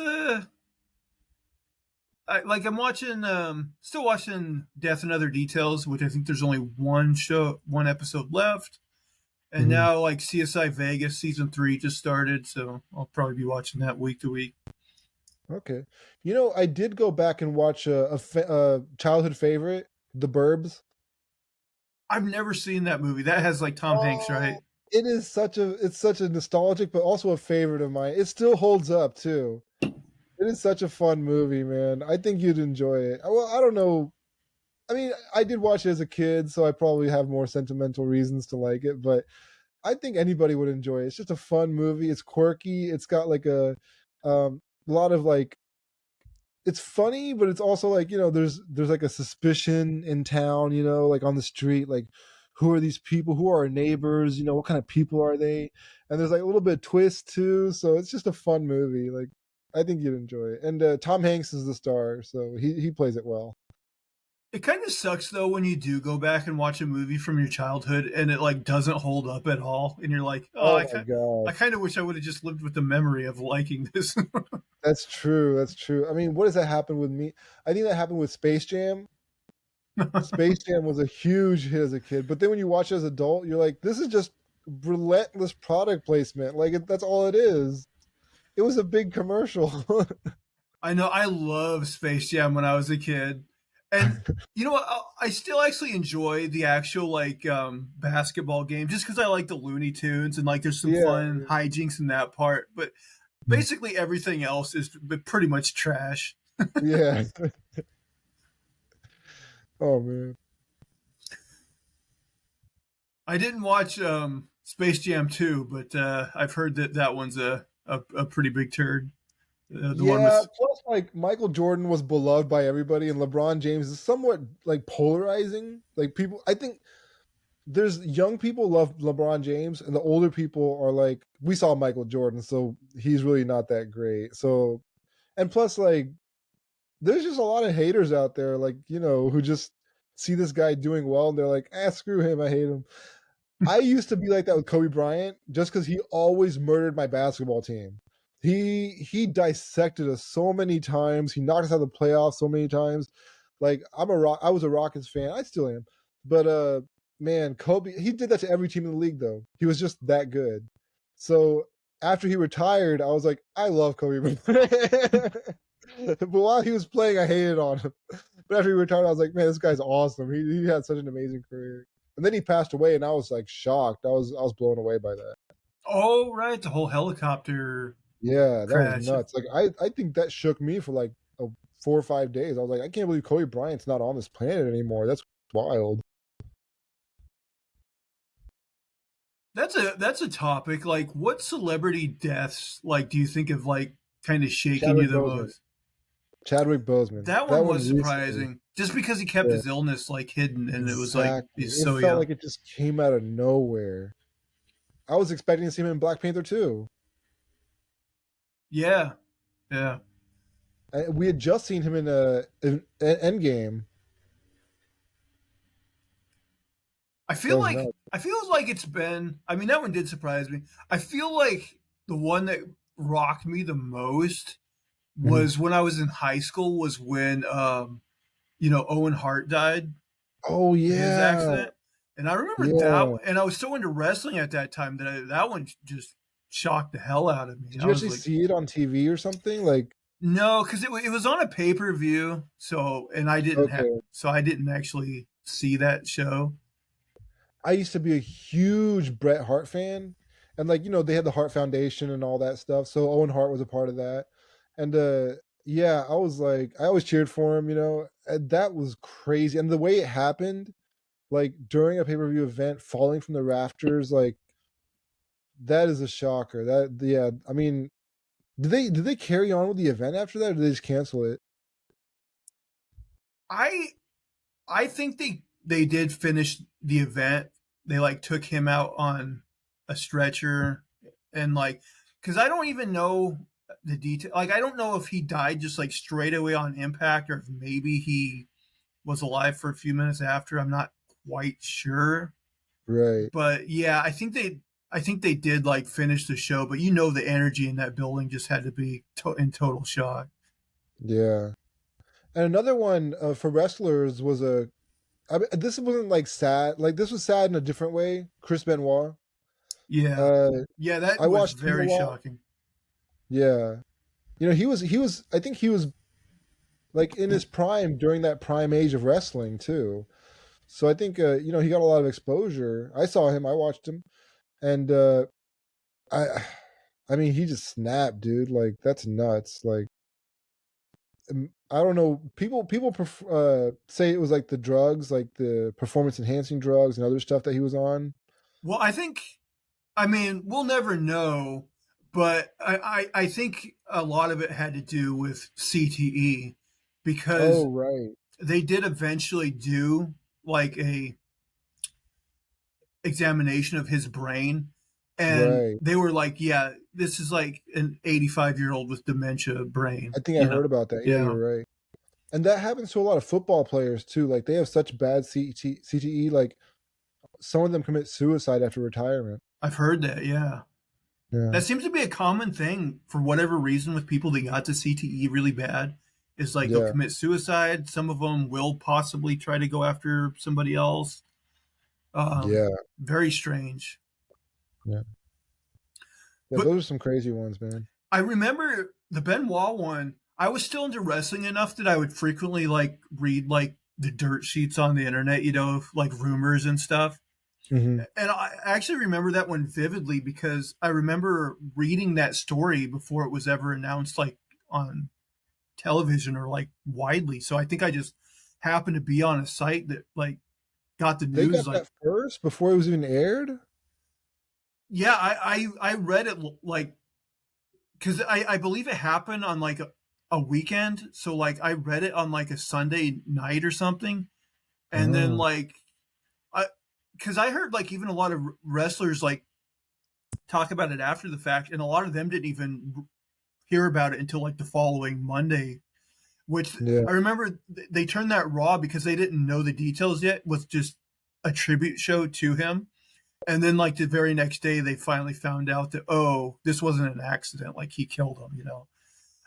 I'm watching, still watching Death and Other Details, which I think there's only one episode left. And Mhm. now, like CSI Vegas season 3 just started, so I'll probably be watching that week to week. Okay. I did go back and watch a childhood favorite, The Burbs. I've never seen that movie. That has like Tom Hanks, Oh, right? it's such a nostalgic, but also a favorite of mine. It still holds up too. It is such a fun movie, man. I think you'd enjoy it. Well, I don't know. I mean, I did watch it as a kid, so I probably have more sentimental reasons to like it, but I think anybody would enjoy it. It's just a fun movie. It's quirky. It's got like a lot of like it's funny, but it's also like there's like a suspicion in town, like on the street, like who are these people? Who are our neighbors? What kind of people are they? And there's like a little bit of twist too, so it's just a fun movie. Like I think you'd enjoy it. And Tom Hanks is the star, so he plays it well. It kind of sucks though when you do go back and watch a movie from your childhood and it like doesn't hold up at all, and you're like, oh, Oh my god, I kind of wish I would have just lived with the memory of liking this. that's true. That's true. I mean, what does that happen with me? I think that happened with Space Jam. Space Jam was a huge hit as a kid, but then when you watch it as an adult, you're like, this is just relentless product placement. Like that's all it is. It was a big commercial. I know I love Space Jam when I was a kid, and you know what? I still actually enjoy the actual like basketball game just because I like the Looney Tunes and like there's some Yeah, fun hijinks in that part. But basically everything else is pretty much trash. yeah. Oh man. I didn't watch Space Jam 2, but I've heard that that one's a pretty big turd. The one Yeah, with plus like Michael Jordan was beloved by everybody and LeBron James is somewhat like polarizing. Like people I think there's young people love LeBron James and the older people are like we saw Michael Jordan, so he's really not that great. So and plus like there's just a lot of haters out there like, who just see this guy doing well and they're like, screw him, I hate him." I used to be like that with Kobe Bryant just because he always murdered my basketball team. He dissected us so many times. He knocked us out of the playoffs so many times. Like I was a Rockets fan. I still am. But man, Kobe, he did that to every team in the league though. He was just that good. So after he retired, I was like, I love Kobe Bryant. But while he was playing, I hated on him. But after he retired, I was like, man, this guy's awesome. He had such an amazing career. And then he passed away, and I was like shocked. I was blown away by that. oh right, the whole helicopter Yeah, that was crash. nuts. Like I think that shook me for like 4 or 5 days. I was like, I can't believe Kobe Bryant's not on this planet anymore. That's wild. That's a topic. Like, what celebrity deaths like do you think of like kind of shaking you Chadwick the Boseman. most? Chadwick Boseman. That That one one was recently. surprising, just because he kept Yeah, his illness like hidden, and it was like exactly. he's It so felt young. like it just came out of nowhere. I was expecting to see him in Black Panther too. Yeah, yeah. We had just seen him in Endgame. That was nuts. I feel like it's been. I mean, that one did surprise me. I feel like the one that rocked me the most Mhm. was when I was in high school. Was when Owen Hart died Oh in his yeah, accident. And I remember that, yeah. and I was so into wrestling at that time that that one just shocked the hell out of me. Did I you was actually like, see it on TV or something? Like, no, because it was on a pay per view, and okay. I didn't actually see that show. I used to be a huge Bret Hart fan, and like they had the Hart Foundation and all that stuff. So Owen Hart was a part of that, and yeah, I was like, I always cheered for him. And that was crazy, and the way it happened, like during a pay per view event, falling from the rafters, like that is a shocker. That yeah, I mean, did they carry on with the event after that, or did they just cancel it? I I think they did finish the event. They like took him out on a stretcher and like because I don't even know the detail. Like I don't know if he died just like straight away on impact or if maybe he was alive for a few minutes after. I'm not quite sure, Right. but yeah, I think they did like finish the show. But the energy in that building just had to be in total shock. Yeah. And another one for wrestlers was this wasn't like sad. Like this was sad in a different way. Chris Benoit. Yeah, Uh, yeah, that I was watched him a very lot. shocking. Yeah, he was. I think he was like in his prime during that prime age of wrestling too. So I think he got a lot of exposure. I saw him. I watched him, and I, I mean, he just snapped, dude. Like that's nuts. Like I don't know. People say it was like the drugs, like the performance enhancing drugs and other stuff that he was on. Well, I mean, we'll never know, but I think a lot of it had to do with CTE because Oh right, they did eventually do like a examination of his brain, and right. they were like, yeah, this is like an 85-year-old with dementia brain, I think I heard about that. Yeah, Yeah, you're right. And that happens to a lot of football players too. Like they have such bad CTE. Like some of them commit suicide after retirement. I've heard that. Yeah, Yeah, that seems to be a common thing for whatever reason with people that got to CTE really bad. Is like they'll yeah, commit suicide. Some of them will possibly try to go after somebody else. yeah, Very strange. yeah. Yeah, But those are some crazy ones, man. I remember the Benoit one. I was still into wrestling enough that I would frequently like read like the dirt sheets on the internet, like rumors and stuff. Hmm. And I actually remember that one vividly because I remember reading that story before it was ever announced, like on television or like widely. So I think I just happened to be on a site that like got the They news. got Like, that first before it was even aired. yeah, I read it like because I believe it happened on like a weekend. So like I read it on like a Sunday night or something, and then Oh, like I because I heard like even a lot of wrestlers like talk about it after the fact, and a lot of them didn't even hear about it until like the following Monday. Which yeah, I remember they turned that Raw because they didn't know the details yet was just a tribute show to him. And then like the very next day they finally found out that this wasn't an accident, like he killed him.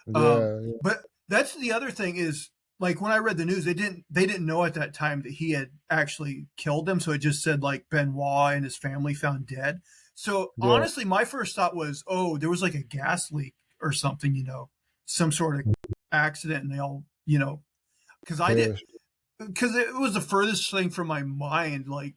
yeah, yeah. But that's the other thing is like when I read the news, they didn't know at that time that he had actually killed them. So it just said like Benoit and his family found dead. So Yeah. honestly, my first thought was, there was like a gas leak or something, some sort of accident, and they all, because I did, Perish. because it was the furthest thing from my mind, like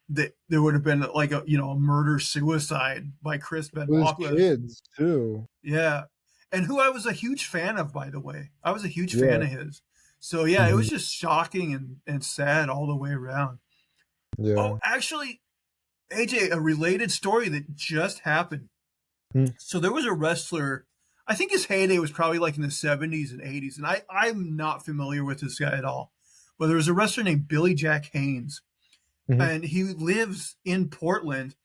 that there would have been like a murder suicide by Chris With his Benoit. kids too. Yeah. And who I was a huge fan of, by the way. I was a huge fan Yeah. of his. So yeah, it Hmm. was just shocking and sad all the way around. Oh, Yeah. actually, AJ, a related story that just happened. Hmm. So there was a wrestler, I think his heyday was probably like in the 70s and 80s, and I'm not familiar with this guy at all. But there was a wrestler named Billy Jack Haynes, Hmm. and he lives in Portland.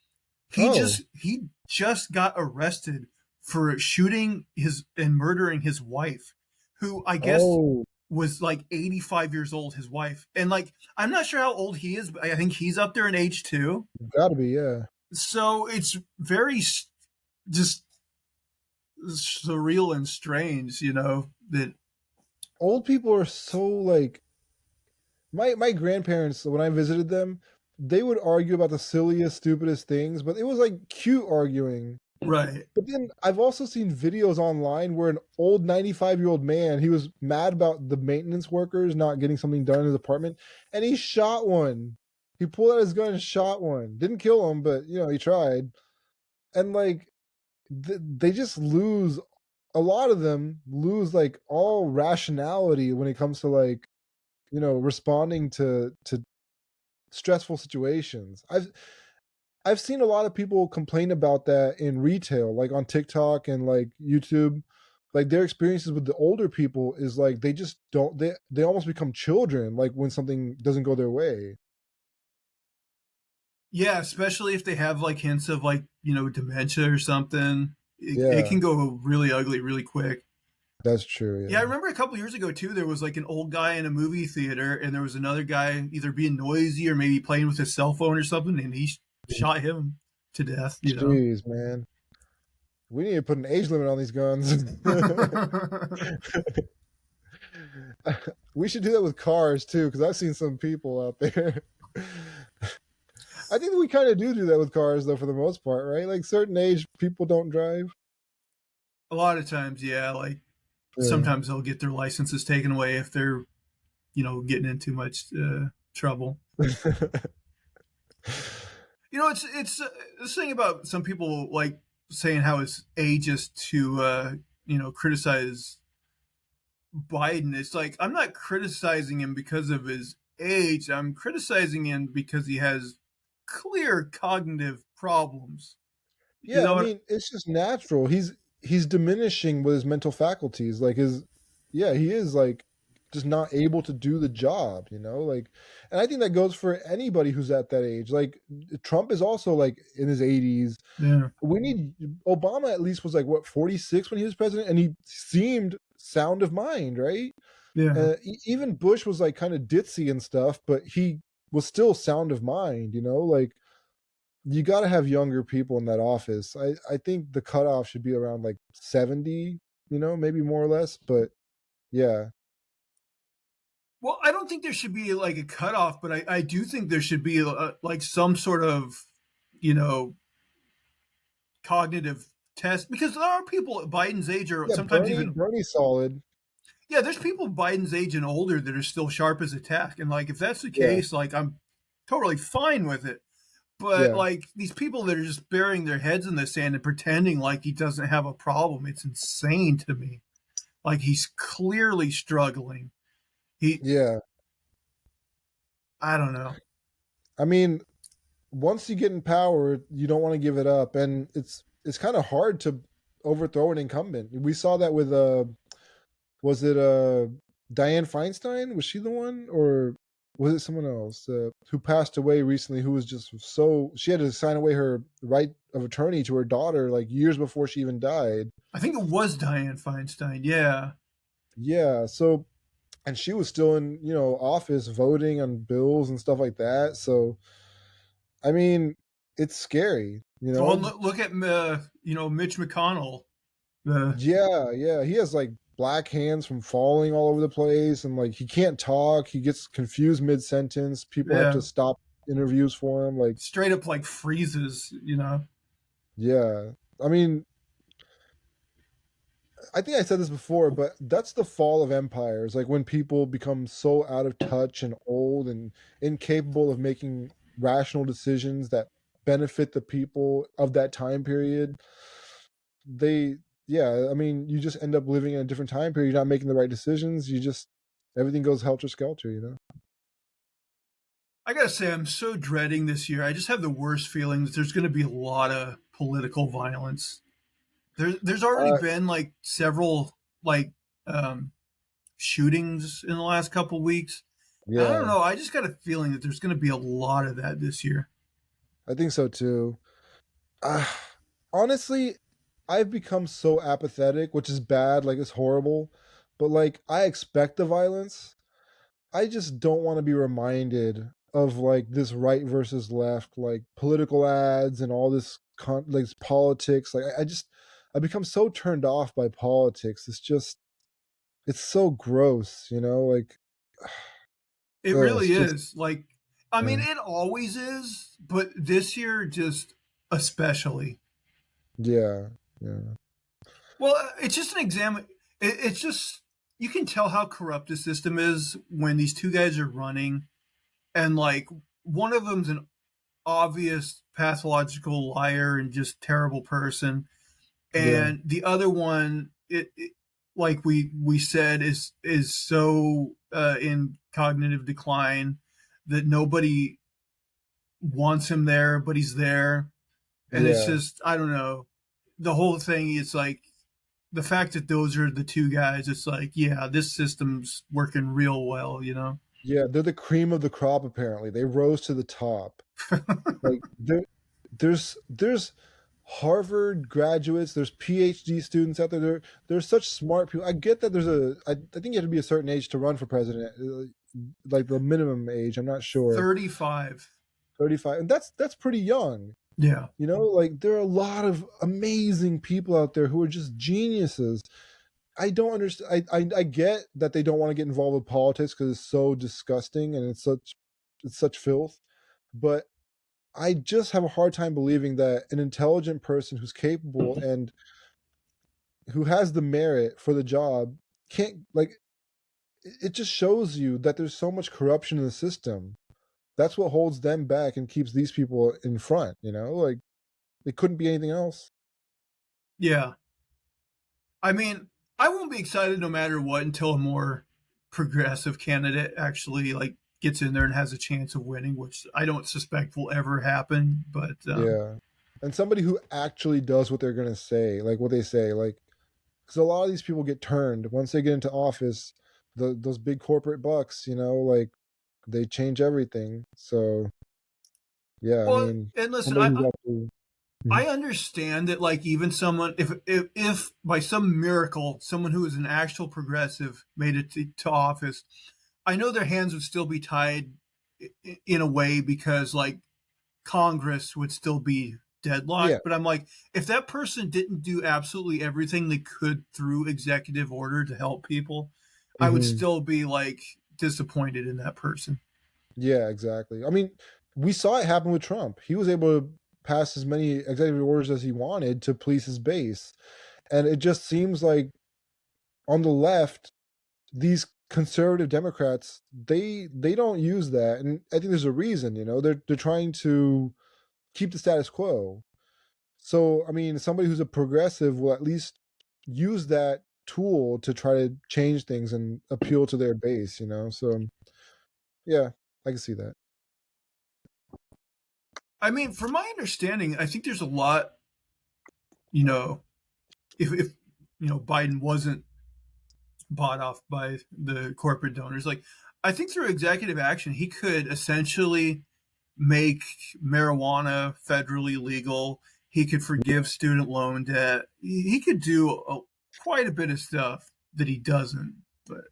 Oh. He just got arrested for shooting his and murdering his wife, who I guess Oh. was like 85 years old, his wife. And like I'm not sure how old he is, but I think he's up there in age too. Gotta be. Yeah. So it's very just surreal and strange, that Old people are so like My grandparents, when I visited them, they would argue about the silliest, stupidest things, but it was like cute arguing. Right. But then I've also seen videos online where an old 95-year-old man, he was mad about the maintenance workers not getting something done in his apartment, and he shot one. He pulled out his gun and shot one. Didn't kill him, but he tried. And like they just lose, a lot of them lose like all rationality when it comes to like, responding to stressful situations. I've seen a lot of people complain about that in retail, like on TikTok and like YouTube. Like their experiences with the older people is like they just don't, they almost become children like when something doesn't go their way. Yeah, especially if they have like hints of like, dementia or something. It Yeah, can go really ugly really quick. that's true. Yeah, I Yeah. remember a couple years ago too. There was like an old guy in a movie theater, and there was another guy either being noisy or maybe playing with his cell phone or something, and he shot him to death. Jeez, man. We need to put an age limit on these guns. We should do that with cars too, because I've seen some people out there. I think we kind of do that with cars, though, for the most part, right? Like certain age people don't drive. A lot of times, yeah, like Yeah. sometimes they'll get their licenses taken away if they're getting in too much trouble. It's this thing about some people like saying how it's ageist to criticize Biden. It's like I'm not criticizing him because of his age. I'm criticizing him because he has clear cognitive problems. You Yeah, I know what? mean, it's just natural. He's diminishing with his mental faculties. Like his yeah, he is like just not able to do the job, Like and I think that goes for anybody who's at that age. Like Trump is also like in his 80s. Yeah, We need Obama at least was like what 46 when he was president and he seemed sound of mind, right? yeah. Even Bush was like kind of ditzy and stuff, but he was still sound of mind, Like you got to have younger people in that office. I think the cutoff should be around like 70, maybe more or less. But yeah, Well, I don't think there should be like a cutoff, but I do think there should be like some sort of you know cognitive test because there are people at Biden's age or yeah, sometimes Bernie, even Bernie's solid. yeah, there's people Biden's age and older that are still sharp as a tack, and like if that's the Yeah, case, like I'm totally fine with it. But yeah, like these people that are just burying their heads in the sand and pretending like he doesn't have a problem, it's insane to me. Like he's clearly struggling. He, yeah. I don't know. I mean, once you get in power, you don't want to give it up, and it's kind of hard to overthrow an incumbent. We saw that with was it Dianne Feinstein? Was she the one, or was it someone else who passed away recently? Who was just so she had to sign away her right of attorney to her daughter like years before she even died. I think it was Dianne Feinstein. Yeah. Yeah, so and she was still in office voting on bills and stuff like that. So I mean, it's scary. Well, look at Mitch McConnell. Uh, Yeah, yeah. He has like black hands from falling all over the place and like he can't talk. He gets confused mid sentence. People have yeah, to stop interviews for him. Like, straight up like freezes. yeah. I mean, I think I said this before, but that's the fall of empires. Like when people become so out of touch and old and incapable of making rational decisions that benefit the people of that time period. They Yeah, I mean, you just end up living in a different time period. You're not making the right decisions. You just everything goes helter skelter. I gotta say, I'm so dreading this year. I just have the worst feelings. There's going to be a lot of political violence. There's already Uh, been like several like um, shootings in the last couple of weeks. And I don't yeah, know. I just got a feeling that there's going to be a lot of that this year. I think so too. Uh, Honestly, I've become so apathetic, which is bad. Like it's horrible, but like I expect the violence. I just don't want to be reminded of like this right versus left, like political ads and all this like politics. Like I become so turned off by politics. It's so gross. Like It It's really just is. Like, I mean, yeah, it always is, but this year just especially. yeah, yeah, Well, it's just an example. It's just you can tell how corrupt the system is when these two guys are running, and like one of them's an obvious pathological liar and just terrible person, yeah, and the other one, like we said, is so in cognitive decline that nobody wants him there, but he's there, and it's yeah. just I don't know. The whole thing is like the fact that those are the two guys. It's like yeah, this system's working real well, you know. Yeah, they're the cream of the crop apparently. They rose to the top. Like there's Harvard graduates, there's PhD students out there. There's such smart people. I get that I think you have to be a certain age to run for president, like the minimum age. I'm not sure. 35. 35, and that's pretty young. Yeah. You know, like there are a lot of amazing people out there who are just geniuses. I don't understand. I get that they don't want to get involved with politics because it's so disgusting and it's such filth. But I just have a hard time believing that an intelligent person who's capable and who has the merit for the job can't like. It just shows you that there's so much corruption in the system. That's what holds them back and keeps these people in front. You know, like it couldn't be anything else. Yeah. I mean, I won't be excited no matter what until a more progressive candidate actually like gets in there and has a chance of winning, which I don't suspect will ever happen. But Yeah. And somebody who actually does what they're going to say, like what they say, like, because a lot of these people get turned once they get into office. Those big corporate bucks, you know, like they change everything. So yeah, I well, mean, and listen, somebody who's actually I Mhm. understand that like even someone if by some miracle someone who is an actual progressive made it to office, I know their hands would still be tied in a way because like Congress would still be Yeah. deadlocked. But I'm like, if that person didn't do absolutely everything they could through executive order to help people, I would Hmm. still be like disappointed in that person. Yeah, exactly. I mean, we saw it happen with Trump. He was able to pass as many executive orders as he wanted to please his base. And it just seems like on the left, these conservative Democrats, they don't use that. And I think there's a reason, you know, they're trying to keep the status quo. So, I mean, somebody who's a progressive will at least use that tool to try to change things and appeal to their base, you know? So, yeah, I can see that. I mean, from my understanding, I think there's a lot, you know, if you know Biden wasn't bought off by the corporate donors, like I think through executive action, he could essentially make marijuana federally legal. He could forgive student loan debt. He could do quite a bit of stuff that he doesn't. But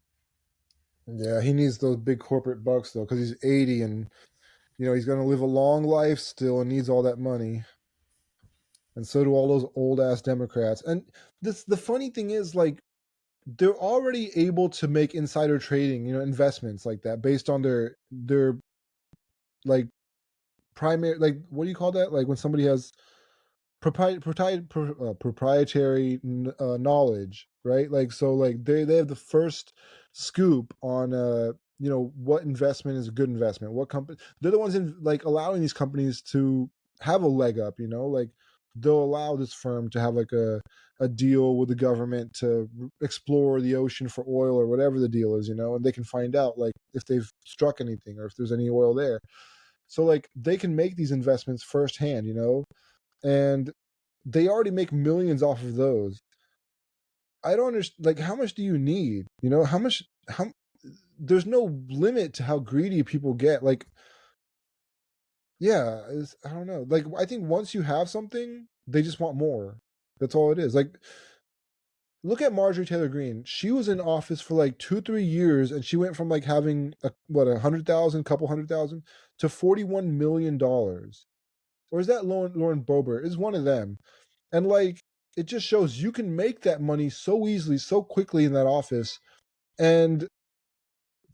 Yeah, he needs those big corporate bucks though, because he's 80 and you know he's going to live a long life still and needs all that money. And so do all those old ass Democrats. And the funny thing is, like, they're already able to make insider trading, you know, investments like that based on their like primary, like, what do you call that? Like when somebody has proprietary knowledge, right? Like so, like they have the first scoop on you know what investment is a good investment. What company they're the ones in like allowing these companies to have a leg up. You know, like they'll allow this firm to have like a deal with the government to explore the ocean for oil or whatever the deal is. You know, and they can find out like if they've struck anything or if there's any oil there. So like they can make these investments firsthand. You know, and they already make millions off of those. I don't understand. Like, how much do you need? You know, how much? How? There's no limit to how greedy people get. Like, yeah, I don't know. Like, I think once you have something, they just want more. That's all it is. Like, look at Marjorie Taylor Greene. She was in office for like 2, 3 years, and she went from like having couple 100,000, to $41 million. Or is that Lauren Boebert? Is one of them. And like it just shows you can make that money so easily, so quickly in that office. And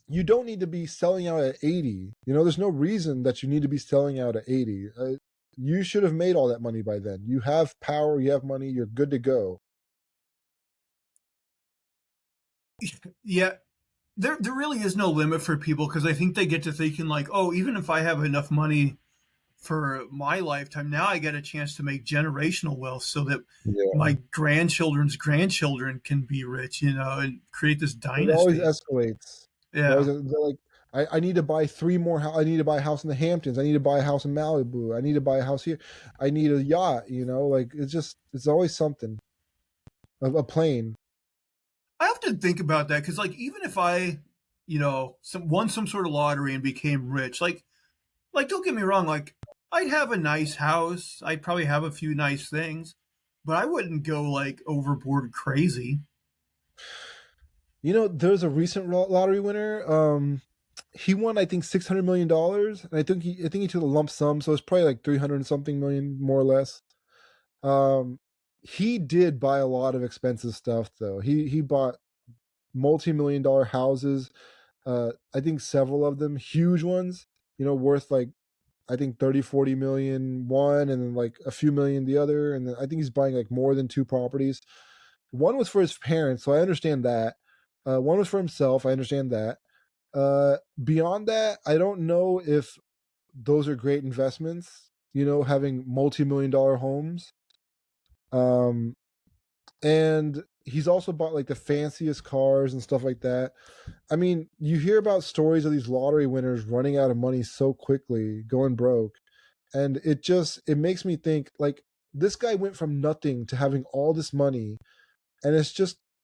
you don't need to be selling out at 80. There's no reason that you need to be selling out at 80. You should have made all that money by then. You have power, you have money, you're good to go. Yeah, there really is no limit for people because I think they get to thinking like, oh, even if I have enough money for my lifetime, now I get a chance to make generational wealth so that Yeah. my grandchildren's grandchildren can be rich, and create this It always dynasty. escalates. It always Yeah. they're like, I need to buy three more. I need to buy a house in the Hamptons. I need to buy a house in Malibu. I need to buy a house here. I need a yacht. Like it's always something. A plane. I often think about that because, like, even if I, won some sort of lottery and became rich, like don't get me wrong, like I'd have a nice house, I'd probably have a few nice things, but I wouldn't go like overboard crazy. There's a recent lottery winner. He won, I think, $600 million, and I think he took a lump sum, so it's probably like 300 and something million, more or less. Um, he did buy a lot of expensive stuff, though. He bought multi-million-dollar houses. I think several of them, huge ones. Worth like, I think 30, 40 million one, and then like a few million the other. And then I think he's buying like more than two properties. One was for his parents, so I understand that. One was for himself. I understand that. Beyond that, I don't know if those are great investments. Having multi-million-dollar homes. Um, and he's also bought like the fanciest cars and stuff like that. I mean, you hear about stories of these lottery winners running out of money so quickly, going broke, and it makes me think like this guy went from nothing to having all this money, and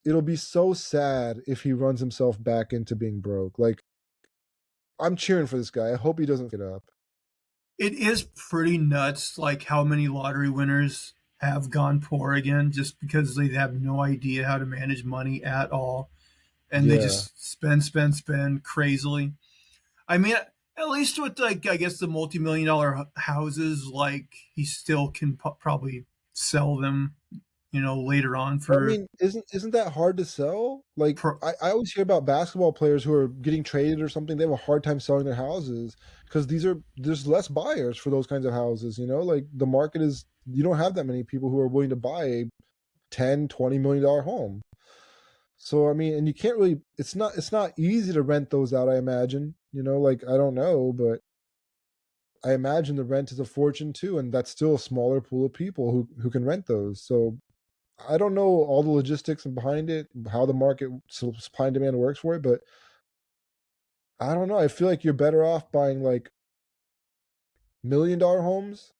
it'll be so sad if he runs himself back into being broke. Like, I'm cheering for this guy. I hope he doesn't get up. It is pretty nuts, like how many lottery winners have gone poor again just because they have no idea how to manage money at all, and they Yeah. just spend crazily. I mean, at least with like I guess the multi-million-dollar houses, like he still can probably sell them, later on I for. mean, isn't that hard to sell? Like, Pro- I always hear about basketball players who are getting traded or something. They have a hard time selling their houses because there's less buyers for those kinds of houses. Like the market is, you don't have that many people who are willing to buy a 10, $20 million home. So I mean, and you can't really. It's not easy to rent those out. I imagine. Like, I don't know, but I imagine the rent is a fortune too, and that's still a smaller pool of people who can rent those. So I don't know all the logistics and behind it, how the market supply and demand works for it, but I don't know. I feel like you're better off buying like $1 million homes,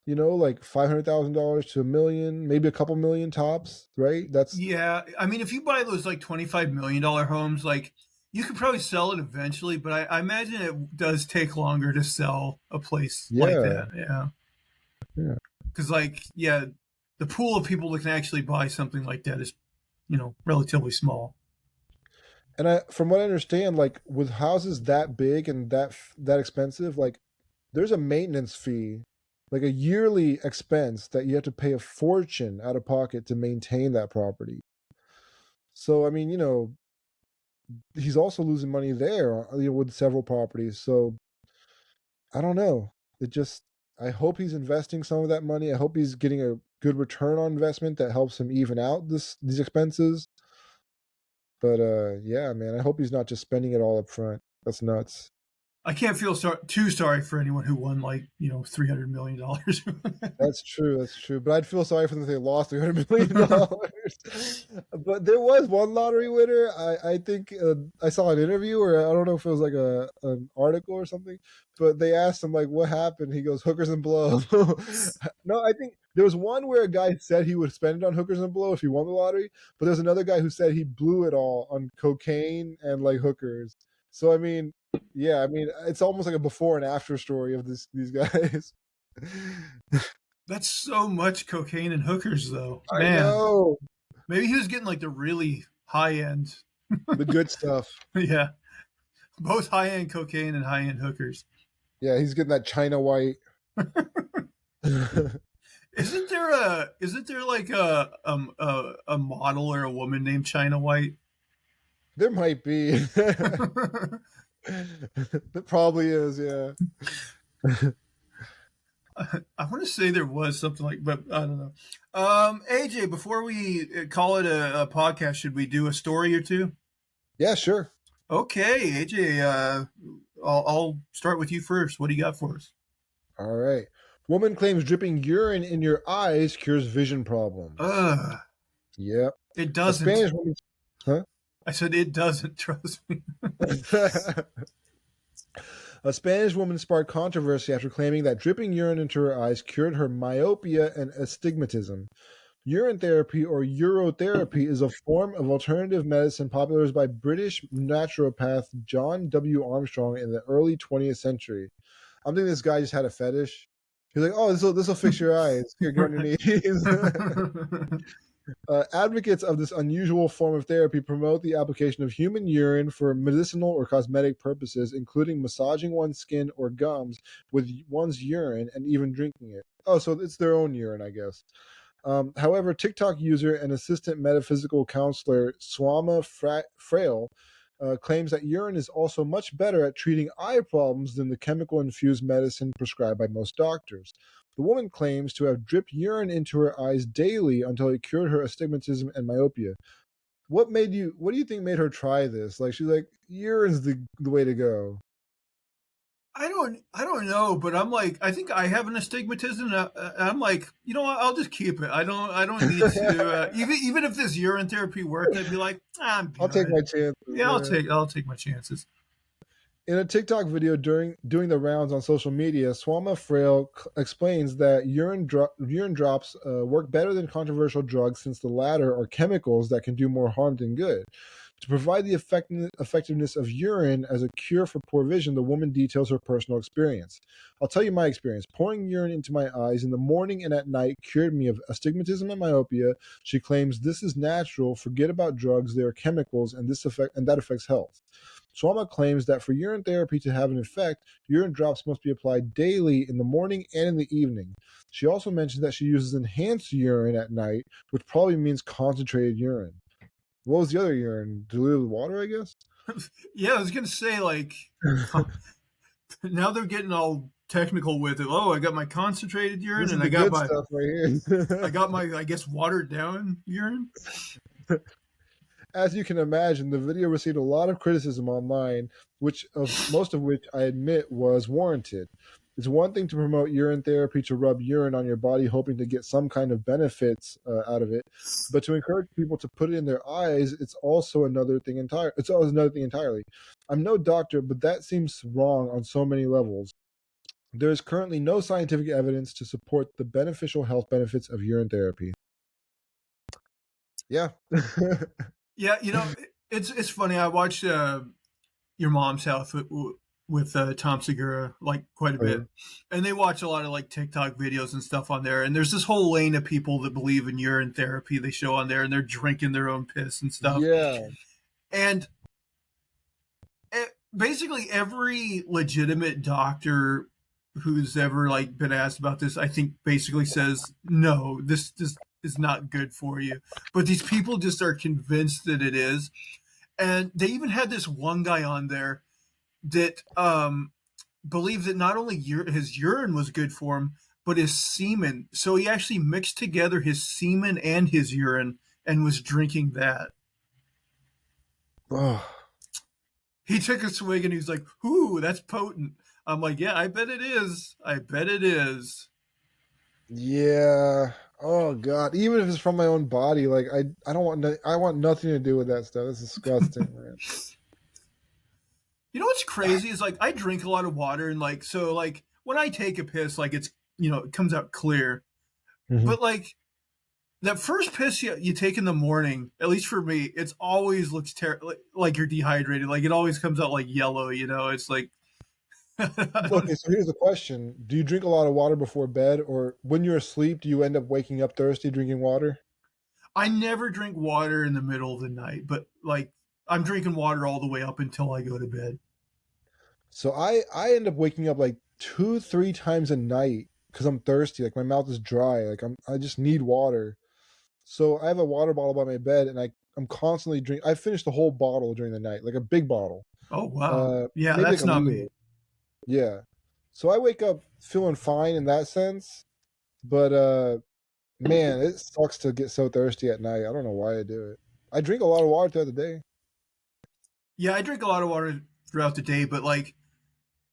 like $500,000 to a million, maybe a couple million tops, right? That's yeah, I mean, if you buy those like $25 million homes, like you could probably sell it eventually, but I imagine it does take longer to sell a place like yeah, that. Yeah, yeah. because like yeah, the pool of people that can actually buy something like that is, relatively small. And from what I understand, like with houses that big and that expensive, like there's a maintenance fee, like a yearly expense that you have to pay a fortune out of pocket to maintain that property. So I mean, he's also losing money there, with several properties. So I don't know. It just I hope he's investing some of that money. I hope he's getting a good return on investment that helps him even out these expenses. But yeah, man, I hope he's not just spending it all up front. That's nuts. I can't feel too sorry for anyone who won like $300 million. That's true. That's true. But I'd feel sorry for them if they lost $300 million. But there was one lottery winner. I think I saw an interview, or I don't know if it was like an article or something. But they asked him like, "What happened?" He goes, "Hookers and blow." No, I think there was one where a guy said he would spend it on hookers and blow if he won the lottery. But there's another guy who said he blew it all on cocaine and like hookers. So I mean, yeah, I mean, it's almost like a before and after story of these guys. That's so much cocaine and hookers, though. I Man, know. maybe he was getting like the really high end. The good stuff. Yeah, both high end cocaine and high end hookers. Yeah, he's getting that China white. Isn't there like a model or a woman named China White? There might be. It probably is, yeah. I want to say there was something like, but I don't know. AJ, before we call it a podcast, should we do a story or two? Yeah, sure. Okay, AJ, I'll start with you first. What do you got for us? All right. Woman claims dripping urine in your eyes cures vision problems. Uh, Yep. it A doesn't. Spanish woman. Huh? I said it doesn't. Trust me. A Spanish woman sparked controversy after claiming that dripping urine into her eyes cured her myopia and astigmatism. Urine therapy or urotherapy is a form of alternative medicine popularized by British naturopath John W. Armstrong in the early 20th century. I'm thinking this guy just had a fetish. He's like, oh, this will fix your eyes. Here, get on your knees. Advocates of this unusual form of therapy promote the application of human urine for medicinal or cosmetic purposes, including massaging one's skin or gums with one's urine and even drinking it. Oh, so it's their own urine, I guess. However, TikTok user and assistant metaphysical counselor Swama Frail claims that urine is also much better at treating eye problems than the chemical infused medicine prescribed by most doctors. The woman claims to have dripped urine into her eyes daily until it cured her astigmatism and myopia. What do you think made her try this? Like she's like, urine's the way to go. I don't know, but I'm like, I think I have an astigmatism. I'm like, you know what? I'll just keep it. I don't need to. Even if this urine therapy worked, I'd be like, I'm I'll take good. my chances. Yeah, Yeah. I'll take my chances. In a TikTok video doing the rounds on social media, Swama Frail explains that urine drops work better than controversial drugs since the latter are chemicals that can do more harm than good. To provide the effectiveness of urine as a cure for poor vision, the woman details her personal experience. I'll tell you my experience. Pouring urine into my eyes in the morning and at night cured me of astigmatism and myopia. She claims this is natural. Forget about drugs; they are chemicals, and that affects health. Swama claims that for urine therapy to have an effect, urine drops must be applied daily in the morning and in the evening. She also mentions that she uses enhanced urine at night, which probably means concentrated urine. What was the other urine? Diluted water, I guess? Yeah, I was gonna say like, now they're getting all technical with it. Oh, I got my concentrated urine, This is and the good stuff right I here. got my, I guess, watered down urine. As you can imagine, the video received a lot of criticism online, most of which I admit was warranted. It's one thing to promote urine therapy to rub urine on your body, hoping to get some kind of benefits out of it, but to encourage people to put it in their eyes, It's always another thing entirely. I'm no doctor, but that seems wrong on so many levels. There is currently no scientific evidence to support the beneficial health benefits of urine therapy. Yeah. Yeah, it's funny. I watched Your Mom's House with Tom Segura like quite a bit, and they watch a lot of like TikTok videos and stuff on there. And there's this whole lane of people that believe in urine therapy they show on there, and they're drinking their own piss and stuff. Yeah. And basically every legitimate doctor who's ever like been asked about this, I think, basically says no, this is not good for you. But these people just are convinced that it is, and they even had this one guy on there that believed that not only his urine was good for him, but his semen. So he actually mixed together his semen and his urine and was drinking that. Oh, He took a swig and he was like, "Ooh, that's potent." I'm like, "Yeah, I bet it is. I bet it is." yeah. Oh God. Even if it's from my own body, like I don't want I want nothing to do with that stuff. It's disgusting, man. You know what's crazy is like I drink a lot of water and like so like when I take a piss, like it's it comes out clear. Mhm. But like that first piss you take in the morning, at least for me, it's always looks like you're dehydrated. Like it always comes out like yellow. It's like I don't. Okay, so here's the question: do you drink a lot of water before bed, or when you're asleep, do you end up waking up thirsty drinking water? I never drink water in the middle of the night, but like I'm drinking water all the way up until I go to bed. So I end up waking up like 2 3 times a night because I'm thirsty. Like my mouth is dry. Like I just need water. So I have a water bottle by my bed, and I'm constantly drinking. I finished the whole bottle during the night, like a big bottle, Oh, wow. Yeah, maybe like that's a not liter. me. Yeah. So I wake up feeling fine in that sense, but man, it sucks to get so thirsty at night. I don't know why I do it. I drink a lot of water throughout the day. Yeah, I drink a lot of water throughout the day, but like,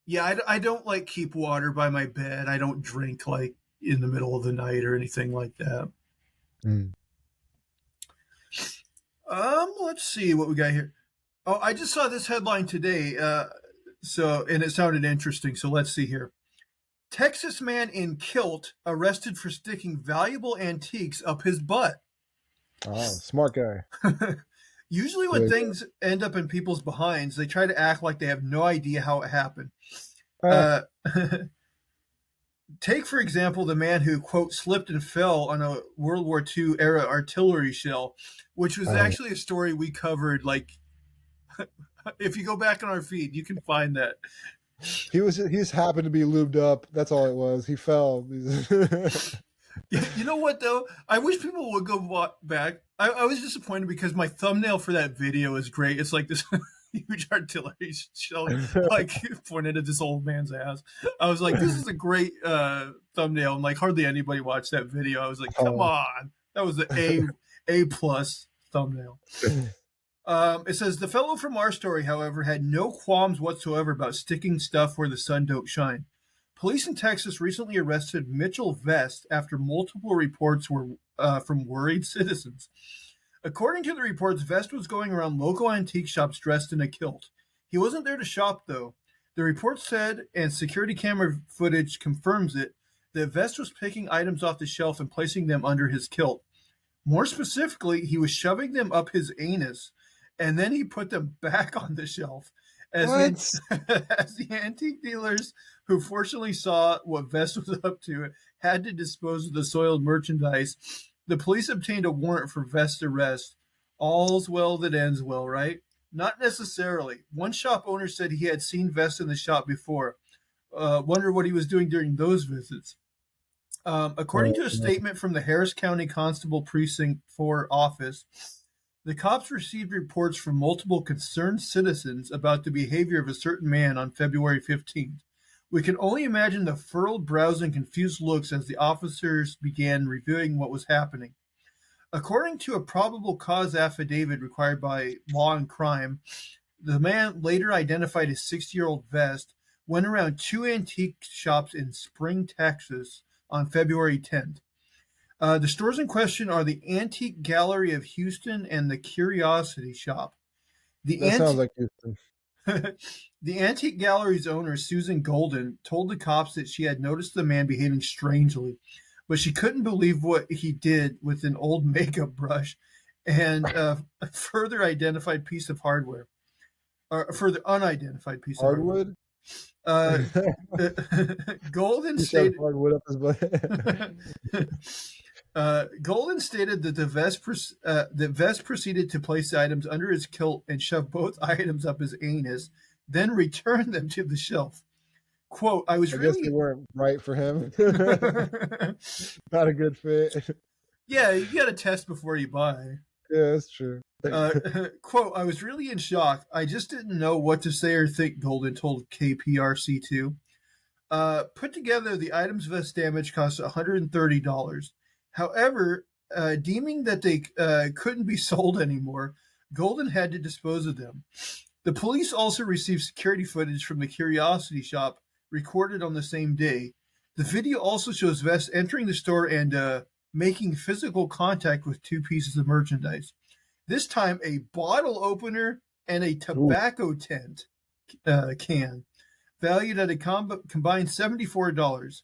yeah, I don't like keep water by my bed. I don't drink like in the middle of the night or anything like that. Mm. Let's see what we got here. Oh, I just saw this headline today. And it sounded interesting. So let's see here. Texas man in kilt arrested for sticking valuable antiques up his butt. Oh, smart guy. Usually, when Good. things end up in people's behinds, they try to act like they have no idea how it happened. Ah, Uh, Take, for example, the man who, quote, slipped and fell on a World War II era artillery shell, which was oh. actually a story we covered. Like, if you go back on our feed, you can find that. He just happened to be lubed up. That's all it was. He fell. You know what, though? I wish people would go back. I was disappointed because my thumbnail for that video is great. It's like this huge artillery shell, like pointed at this old man's ass. I was like, this is a great thumbnail, and like hardly anybody watched that video. I was like, come Oh. on, that was the A plus thumbnail. It says the fellow from our story, however, had no qualms whatsoever about sticking stuff where the sun don't shine. Police in Texas recently arrested Mitchell Vest after multiple reports were from worried citizens. According to the reports, Vest was going around local antique shops dressed in a kilt. He wasn't there to shop, though. The report said, and security camera footage confirms it, that Vest was picking items off the shelf and placing them under his kilt. More specifically, he was shoving them up his anus, and then he put them back on the shelf. As What? as the antique dealers, who fortunately saw what Vest was up to, had to dispose of the soiled merchandise, the police obtained a warrant for Vest's arrest. All's well that ends well, right? Not necessarily. One shop owner said he had seen Vest in the shop before. Wonder what he was doing during those visits. According to a statement from the Harris County Constable Precinct 4 office, the cops received reports from multiple concerned citizens about the behavior of a certain man on February 15th. We can only imagine the furrowed brows and confused looks as the officers began reviewing what was happening. According to a probable cause affidavit required by Law and Crime, the man, later identified as 60-year-old Vest, went around two antique shops in Spring, Texas on February 10th. The stores in question are the Antique Gallery of Houston and the Curiosity Shop. The That sounds like Houston. The Antique Gallery's owner, Susan Golden, told the cops that she had noticed the man behaving strangely, but she couldn't believe what he did with an old makeup brush and a further identified piece of hardware, or a further unidentified piece of hardware. Hardwood? Uh, Golden He shoved stated. hardwood up his butt. Golden stated that that Vest proceeded to place the items under his kilt and shove both items up his anus, then returned them to the shelf. Quote, I was I guess they really. weren't right for him. Not a good fit. Yeah, you got to test before you buy. Yeah, that's true. Quote, I was really in shock. I just didn't know what to say or think, Golden told KPRC2. Put together, the items Vest damage cost $130. However, deeming that they couldn't be sold anymore, Golden had to dispose of them. The police also received security footage from the Curiosity Shop recorded on the same day. The video also shows Vest entering the store and making physical contact with two pieces of merchandise. This time, a bottle opener and a tobacco tent can, valued at a combined $74.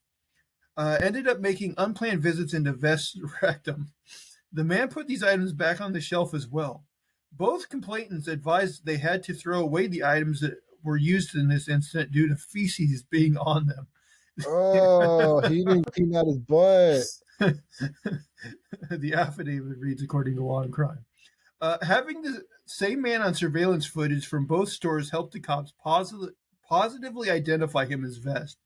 Ended up making unplanned visits into Vest's rectum. The man put these items back on the shelf as well. Both complainants advised they had to throw away the items that were used in this incident due to feces being on them. Oh, he didn't clean out his butt. The affidavit reads according to Law and Crime. Having the same man on surveillance footage from both stores helped the cops positively identify him as Vest.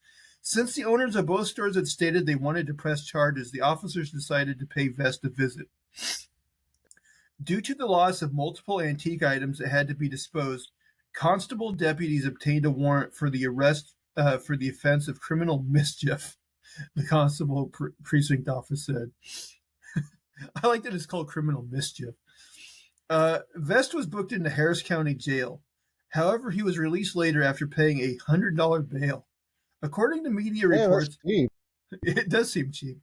Since the owners of both stores had stated they wanted to press charges, the officers decided to pay Vest a visit. Due to the loss of multiple antique items that had to be disposed, constable deputies obtained a warrant for the arrest for the offense of criminal mischief. The constable precinct office said. I like that it's called criminal mischief. Vest was booked into Harris County Jail. However, he was released later after paying a $100 bail. According to media Man, that's reports, cheap. it does seem cheap.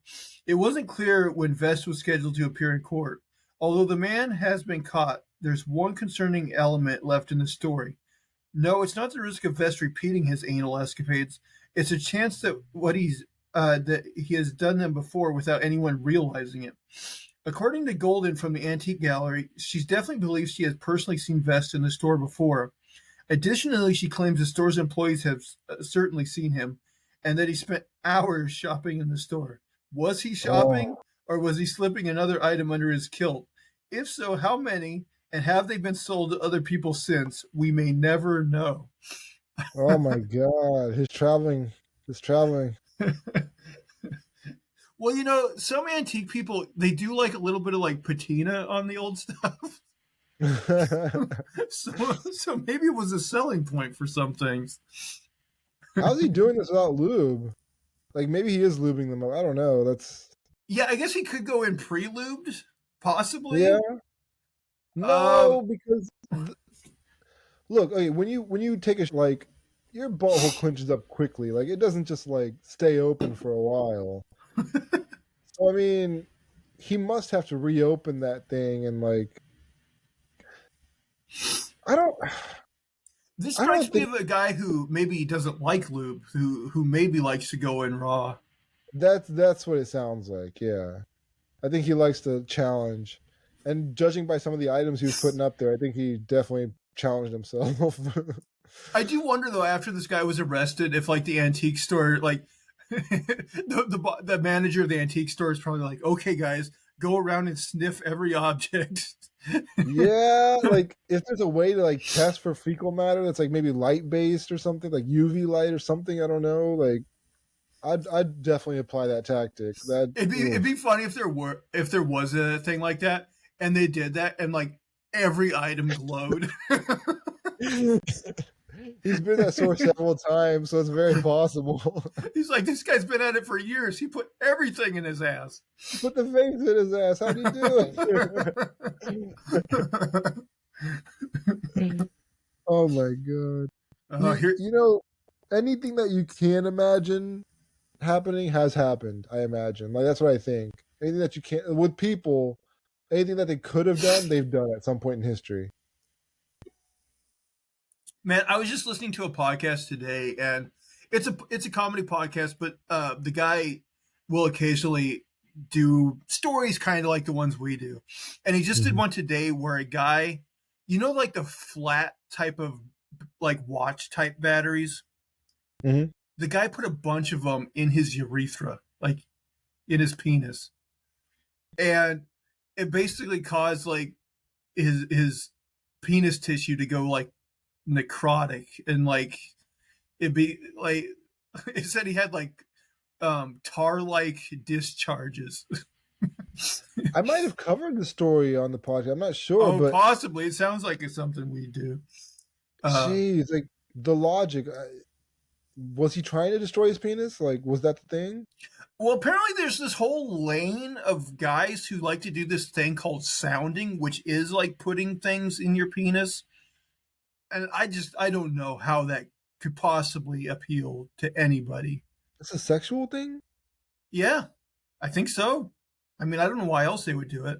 It wasn't clear when Vest was scheduled to appear in court. Although the man has been caught, there's one concerning element left in the story. No, it's not the risk of Vest repeating his anal escapades. It's a chance that that he has done them before without anyone realizing it. According to Golden from the Antique Gallery, she definitely believes she has personally seen Vest in the store before. Additionally, she claims the store's employees have certainly seen him and that he spent hours shopping in the store. Was he shopping Oh, or was he slipping another item under his kilt? If so, how many and have they been sold to other people since? We may never know. oh my God. His traveling. Well, some antique people they do like a little bit of like patina on the old stuff. so, so maybe it was a selling point for some things. How's he doing this without lube? Like maybe he is lubing them up. I don't know. That's Yeah, I guess he could go in pre-lubed, yeah. possibly. Um, No, because look, okay, when you take a like your butthole clenches up quickly. Like it doesn't just like stay open for a while. So I mean, he must have to reopen that thing and like I don't this I strikes don't me think of a guy who maybe doesn't like lube, who maybe likes to go in raw. that's what it sounds like. Yeah. I think he likes to challenge. And judging by some of the items he was putting up there, I think he definitely challenged himself. I do wonder though, after this guy was arrested, if like the antique store, like the manager of the antique store is probably like, okay, guys, go around and sniff every object. Yeah, like if there's a way to like test for fecal matter that's like maybe light based or something, like UV light or something, I don't know. Like I'd definitely apply that tactic. That It'd be funny if there was a thing like that and they did that and like every item glowed. he's been that source several times, so it's very possible. He's like, this guy's been at it for years. He put everything in his ass. Put the face in his ass. How'd he do it? Oh my god. Here, You know, anything that you can imagine happening has happened, I imagine. Like that's what I think. Anything that you can't with people, anything that they could have done, they've done at some point in history. man, I was just listening to a podcast today, and it's a comedy podcast, but the guy will occasionally do stories kind of like the ones we do, and he just did Mhm. one today where a guy, like the flat type of like watch type batteries. Mhm. The guy put a bunch of them in his urethra, like in his penis, and it basically caused like his penis tissue to go like necrotic and like it'd be like it said he had like tar like discharges. I might have covered the story on the podcast. I'm not sure, Oh, but possibly. It sounds like it's something we do. Uh geez, like the logic. Was he trying to destroy his penis? Like, was that the thing? well, apparently there's this whole lane of guys who like to do this thing called sounding, which is like putting things in your penis. And I don't know how that could possibly appeal to anybody. It's a sexual thing? Yeah, I think so. I mean, I don't know why else they would do it.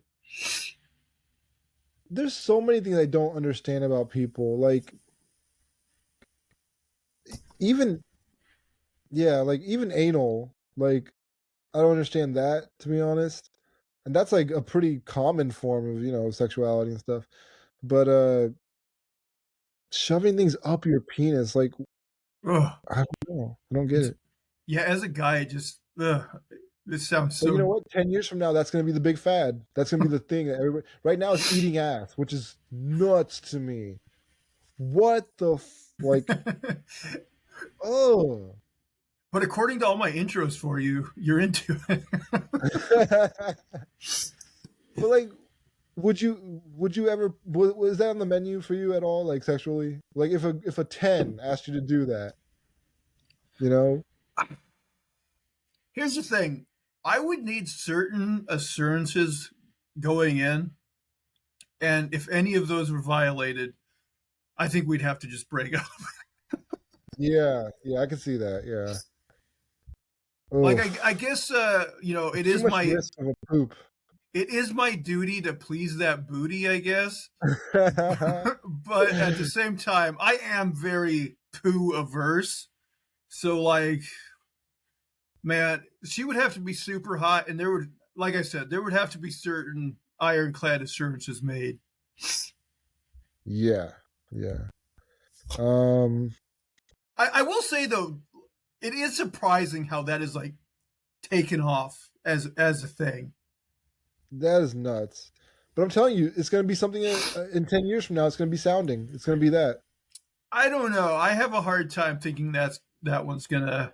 There's so many things I don't understand about people. Like, even, yeah, like, even anal. Like, I don't understand that, to be honest. And that's like a pretty common form of, sexuality and stuff. But, shoving things up your penis, like, Ugh. I don't know. I don't get it. Yeah, as a guy, it just this sounds But you know so. what? 10 years from now, that's going to be the big fad. That's going to be the thing that everybody. Right now, it's eating ass, which is nuts to me. What the like? Oh, But according to all my intros for you, you're into it. but like, would you ever was that on the menu for you at all, like sexually? Like if a 10 asked you to do that, you know? Here's the thing. I would need certain assurances going in, and if any of those were violated, I think we'd have to just break up. Yeah, yeah, I can see that. Yeah. Like Oof. I guess it Too is much my risk of a poop. duty to please that booty, I guess. But at the same time, I am very poo averse. So like, man, she would have to be super hot, and there would, like I said, there would have to be certain ironclad assurances made. Yeah. Yeah. Um I will say though, it is surprising how that is like taken off as a thing. that is nuts. But I'm telling you, it's going to be something in 10 years from now. It's going to be sounding. It's going to be that. I don't know. I have a hard time thinking that one's gonna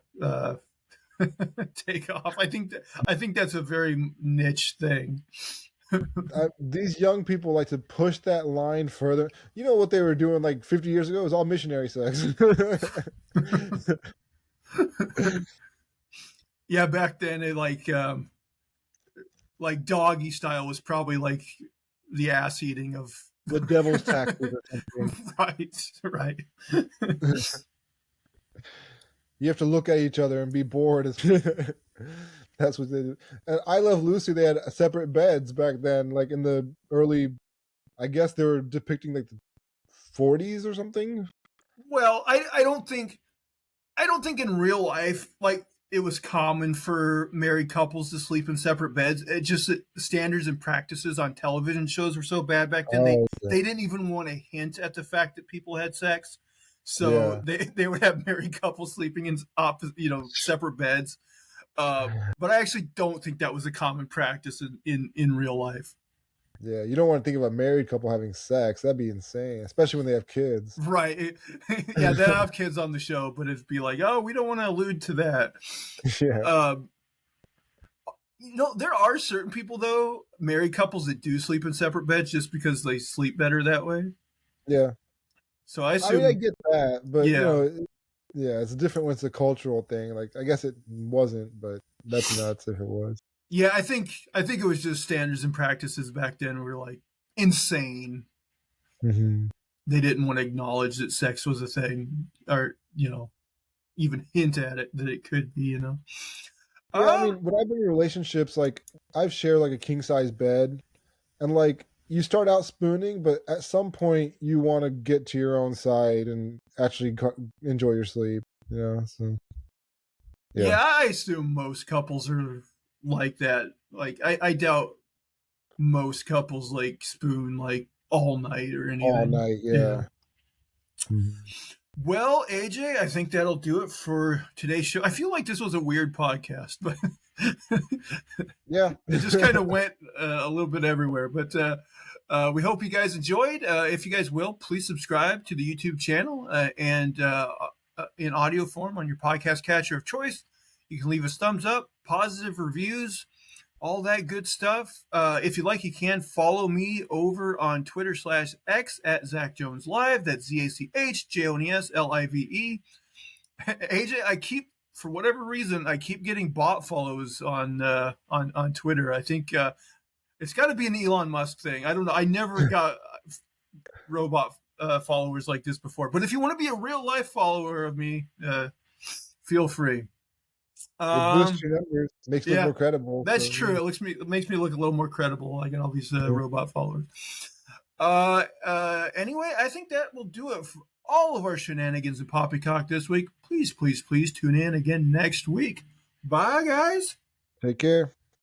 take off. I think that's a very niche thing. These young people like to push that line further. You know what they were doing like 50 years ago? It was all missionary sex. Yeah, back then it like doggy style was probably like the ass eating of The devil's taxes or something. right. You have to look at each other and be bored. That's what they do. And I Love Lucy, they had separate beds back then, like in the early, I guess they were depicting like the 40s or something. Well, I don't think in real life like it was common for married couples to sleep in separate beds. It just the standards and practices on television shows were so bad back then. Oh, okay. They didn't even want to hint at the fact that people had sex. So Yeah. they would have married couples sleeping in separate beds. But I actually don't think that was a common practice in real life. Yeah. You don't want to think of a married couple having sex. That'd be insane, especially when they have kids. Right. Yeah, they have kids on the show, but it'd be like, oh, we don't want to allude to that. Yeah. Um, there are certain people though, married couples that do sleep in separate beds just because they sleep better that way. Yeah. So I I mean, I assume, get that, but yeah, yeah, it's different when it's a cultural thing. Like, I guess it wasn't, but that's nuts if it was. yeah. I think it was just standards and practices back then were like insane. Hmm. They didn't want to acknowledge that sex was a thing, or even hint at it that it could be. Yeah, I Um, mean, when I've been in relationships, like I've shared like a king size bed, and like you start out spooning, but at some point you want to get to your own side and actually enjoy your sleep. So yeah, yeah, I assume most couples are like that. Like, I doubt most couples like spoon like all night or all anything. night. Yeah. Yeah. Mhm. Well, AJ, I think that'll do it for today's show. I feel like this was a weird podcast, but Yeah. it just kind of went a little bit everywhere. But we hope you guys enjoyed. If you guys will, please subscribe to the YouTube channel and in audio form on your podcast catcher of choice. You can leave us thumbs up, positive reviews, all that good stuff. If you like, you can follow me over on Twitter/X at Zach Jones Live. That's ZachJonesLive. AJ, for whatever reason, I keep getting bot follows on Twitter. I think it's got to be an Elon Musk thing. I don't know. I never got robot followers like this before. But if you want to be a real life follower of me, feel free. It boosts your numbers, makes you look Yeah, more credible. that's So yeah. true. It makes me look a little more credible. I get all these Yeah. robot followers. Anyway, I think that will do it for all of our shenanigans and poppycock this week. Please, please, please tune in again next week. Bye, guys. Take care.